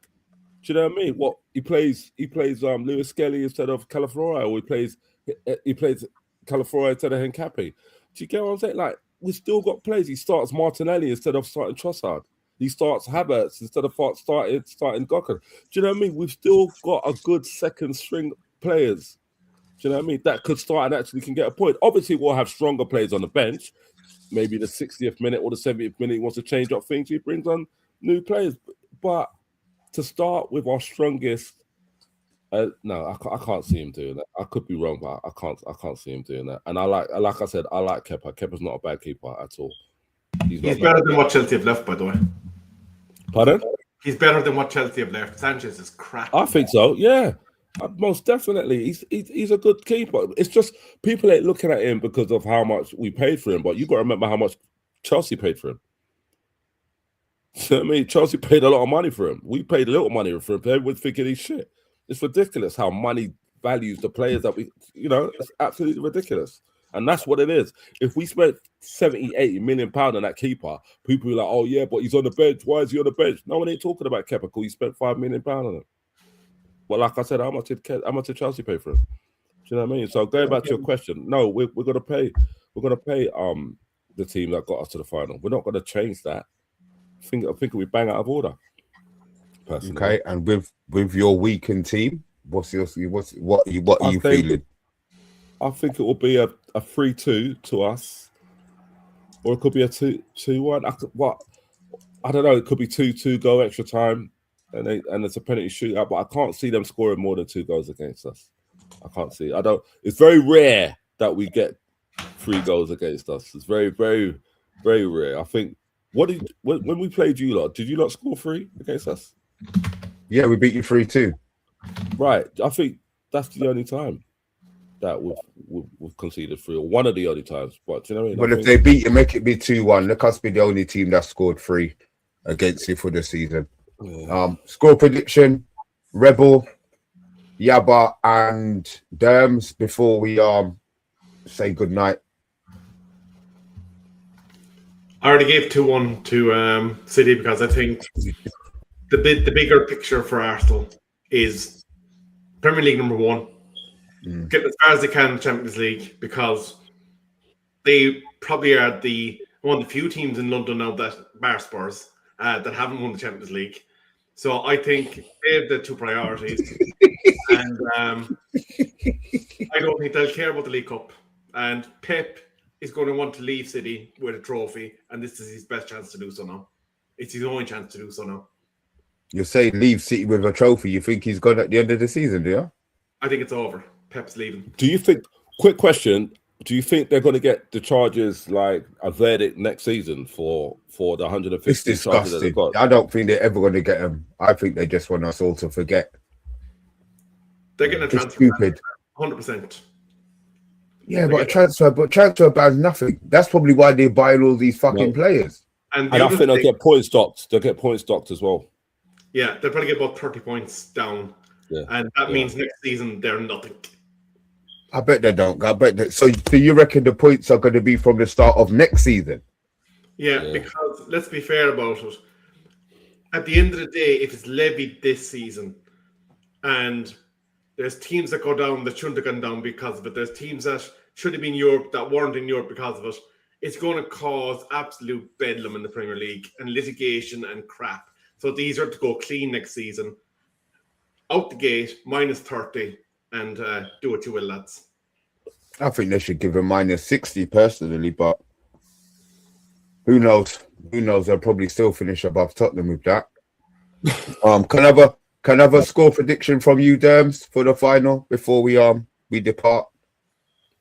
Do you know what I mean? What he plays Lewis Skelly instead of Calafroy, or he plays Calafroy instead of Hencapi. Do you get what I'm saying? Like, we've still got players. He starts Martinelli instead of starting Trossard. He starts Havertz instead of starting Gokhan. Do you know what I mean? We've still got a good second string players. Do you know what I mean? That could start and actually can get a point. Obviously, we'll have stronger players on the bench. Maybe the 60th minute or the 70th minute, he wants to change up things. He brings on new players. But to start with our strongest, no, I can't see him doing that. I could be wrong, but I can't see him doing that. And like I said, I like Kepa. Kepa's not a bad keeper at all. He's better than what Chelsea have left, by the way. Pardon? He's better than what Chelsea have left. Sanchez is crap. I think so. Yeah. Most definitely, he's a good keeper. It's just people ain't looking at him because of how much we paid for him. But you got to remember how much Chelsea paid for him. So, I mean, Chelsea paid a lot of money for him. We paid a little money for him. Everyone's thinking he's shit. It's ridiculous how money values the players that we, it's absolutely ridiculous. And that's what it is. If we spent 70, 80 million pounds on that keeper, people are like, oh yeah, but he's on the bench. Why is he on the bench? No one ain't talking about Kepa because he spent £5 million on him. Well, like I said, how much did Chelsea pay for him? Do you know what I mean? So going back to your question, no, we're gonna pay the team that got us to the final. We're not gonna change that. I think we bang out of order. Personally. Okay, and with your weakened team, what are you feeling? I think it will be a 3-2 to us, or it could be a 2-1. I don't know. It could be 2-2 goal extra time. And it's a penalty shootout, but I can't see them scoring more than 2 goals against us. I can't see. It's very rare that we get 3 goals against us. It's very, very, very rare. I think. When we played you lot, did you lot score 3 against us? Yeah, we beat you 3-2. Right. I think that's the only time that we've conceded 3, or one of the only times. But do you know what I mean? Well, if they beat you, make it be 2-1. Let us be the only team that scored 3 against you for the season. Yeah. Score prediction: Rebel, Yaba, and Derms before we say good night. I already gave 2-1 to City because I think the bigger picture for Arsenal is Premier League number 1. Get as far as they can in the Champions League because they probably are one of the few teams in London now bar Spurs that haven't won the Champions League. So I think they have the 2 priorities, and I don't think they'll care about the League Cup. And Pep is going to want to leave City with a trophy, and this is his best chance to do so now. It's his only chance to do so now. You're saying leave City with a trophy. You think he's gone at the end of the season, do you? I think it's over. Pep's leaving. Do you think? Quick question. Do you think they're going to get the charges like a verdict next season for the 150 it's disgusting. Charges that they've got? I don't think they're ever going to get them. I think they just want us all to forget. They're getting a transfer. Stupid. 100%. Yeah, but transfer ban's nothing. That's probably why they're buying all these fucking players. And I think they'll get points docked. They'll get points docked as well. Yeah, they'll probably get about 30 points down. Yeah. And that means next season they're nothing. I bet they don't. So you reckon the points are going to be from the start of next season? Yeah, because let's be fair about it. At the end of the day, if it's levied this season and there's teams that go down that shouldn't have gone down because of it, there's teams that should have been in Europe that weren't in Europe because of it, it's going to cause absolute bedlam in the Premier League and litigation and crap. So these are to go clean next season. Out the gate, minus 30. And do what you will, lads. I think they should give a minus 60 personally, but who knows? Who knows? They'll probably still finish above Tottenham with that. Can I have a score prediction from you, Derms, for the final before we depart?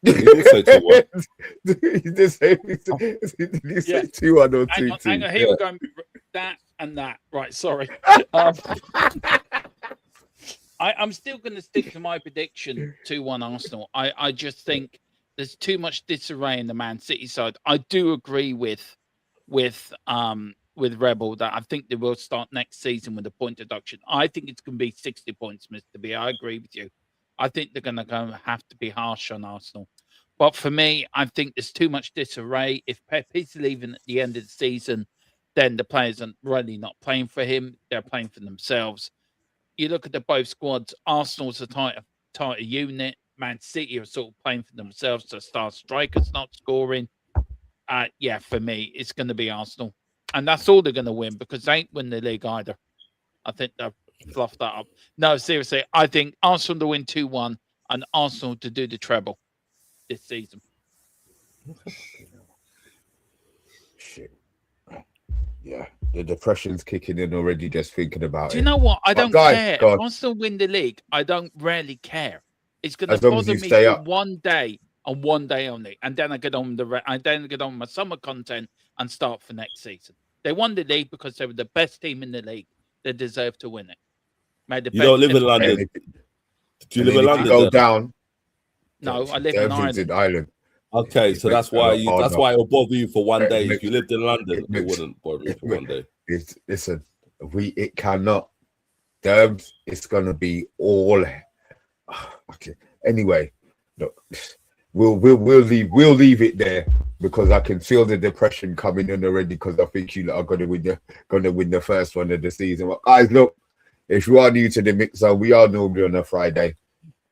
You did say 2-1. Did you say 2-1 or 2-2? Hang on, here we're going that and that. Right, sorry. I'm still going to stick to my prediction 2-1 Arsenal. I just think there's too much disarray in the Man City side. I do agree with Rebel that I think they will start next season with a point deduction. I think it's going to be 60 points, Mr. B. I agree with you. I think they're going to have to be harsh on Arsenal. But for me, I think there's too much disarray. If Pep is leaving at the end of the season, then the players are really not playing for him. They're playing for themselves. You look at both squads, Arsenal's a tighter unit. Man City are sort of playing for themselves. The star striker's not scoring. yeah, for me, it's going to be Arsenal. And that's all they're going to win because they ain't win the league either. I think they've fluffed that up. No, seriously, I think Arsenal to win 2-1 and Arsenal to do the treble this season. Shit. Yeah, the depression's kicking in already just thinking about it. Do you know what? I don't care. God. If Arsenal win the league, I don't really care. It's going As to long as bother you me stay for up. one day and one day only, and then I get on with my summer content and start for next season. They won the league because they were the best team in the league. They deserve to win it. You don't live in London. Do you live in London? Go down. No, I live in Ireland. Okay, so that's why it'll bother you for one day. If you lived in London, it wouldn't bother you for one day. Listen, it cannot. Derbs, it's gonna be all. Okay. Anyway, look, we'll leave it there because I can feel the depression coming in already because I think you are gonna win the first one of the season. But guys, look, if you are new to the mix zone, we are normally on a Friday.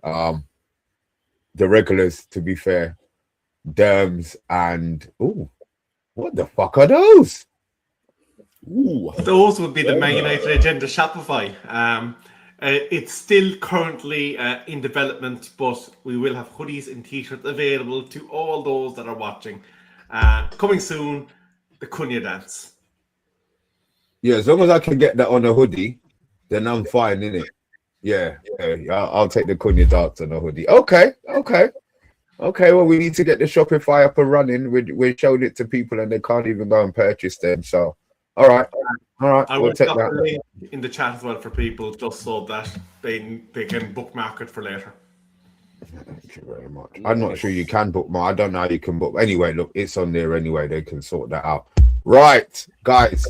The regulars, to be fair, Derms and what the fuck are those? Those would be the Man United Agenda Shopify. It's still currently in development, but we will have hoodies and t-shirts available to all those that are watching. Coming soon, the Cunha dance. Yeah, as long as I can get that on a hoodie, then I'm fine, innit? Yeah, I'll take the Cunha dance on a hoodie. Okay. Well, we need to get the Shopify up and running. We're showing it to people and they can't even go and purchase them. So, all right. I will take that link in the chat as well for people, just so that they can bookmark it for later. Thank you very much. I'm not sure you can bookmark. I don't know how you can book. Anyway, look, it's on there anyway. They can sort that out. Right, guys.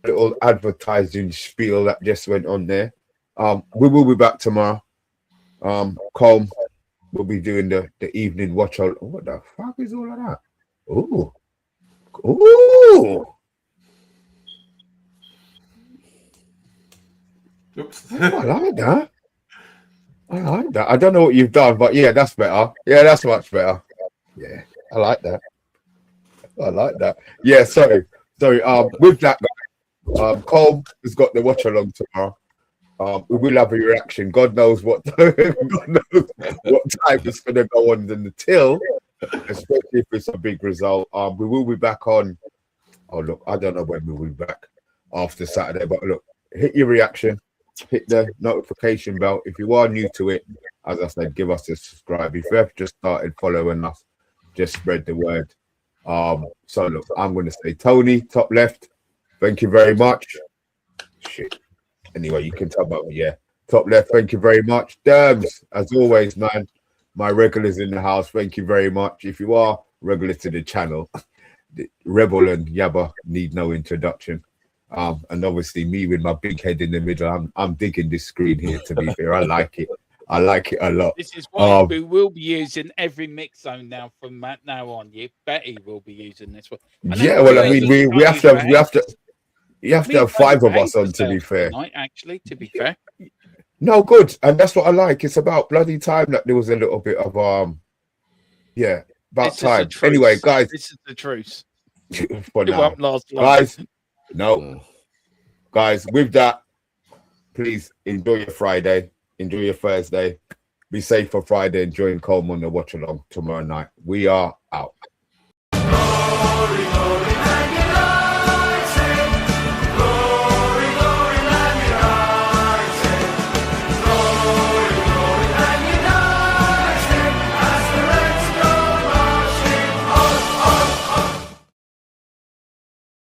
Little advertising spiel that just went on there. We will be back tomorrow. Colm will be doing the evening watch. What the fuck is all of that? Ooh. Oops. I like that. I don't know what you've done, but yeah, that's better. Yeah, that's much better. Yeah, I like that. Yeah, sorry. With that, Colm has got the watch along tomorrow. We will have a reaction. God knows what time it's going to go on until, especially if it's a big result. We will be back on. Oh look, I don't know when we will be back after Saturday, but look, hit your reaction, hit the notification bell. If you are new to it, as I said, give us a subscribe. If you have just started following us, just spread the word. So look, I'm going to say Tony, top left. Thank you very much. Shit. Anyway, you can tell about me, yeah. Top left, thank you very much. Derms, as always, man. My regulars in the house, thank you very much. If you are regular to the channel, Rebel and Yabba need no introduction. And obviously me with my big head in the middle. I'm digging this screen here, to be fair. I like it. I like it a lot. This is why we will be using every mix zone now from now on. You Betty will be using this one. Yeah, well, I mean, we have to. You have to have 5 of us on, to be fair. Actually, to be fair. No, good. And that's what I like. It's about bloody time that there was a little bit of, about time. Anyway, guys. This is the truth. For now. Guys, Guys, with that, please enjoy your Friday. Enjoy your Thursday. Be safe for Friday. Join Colm on the watch along tomorrow night. We are out.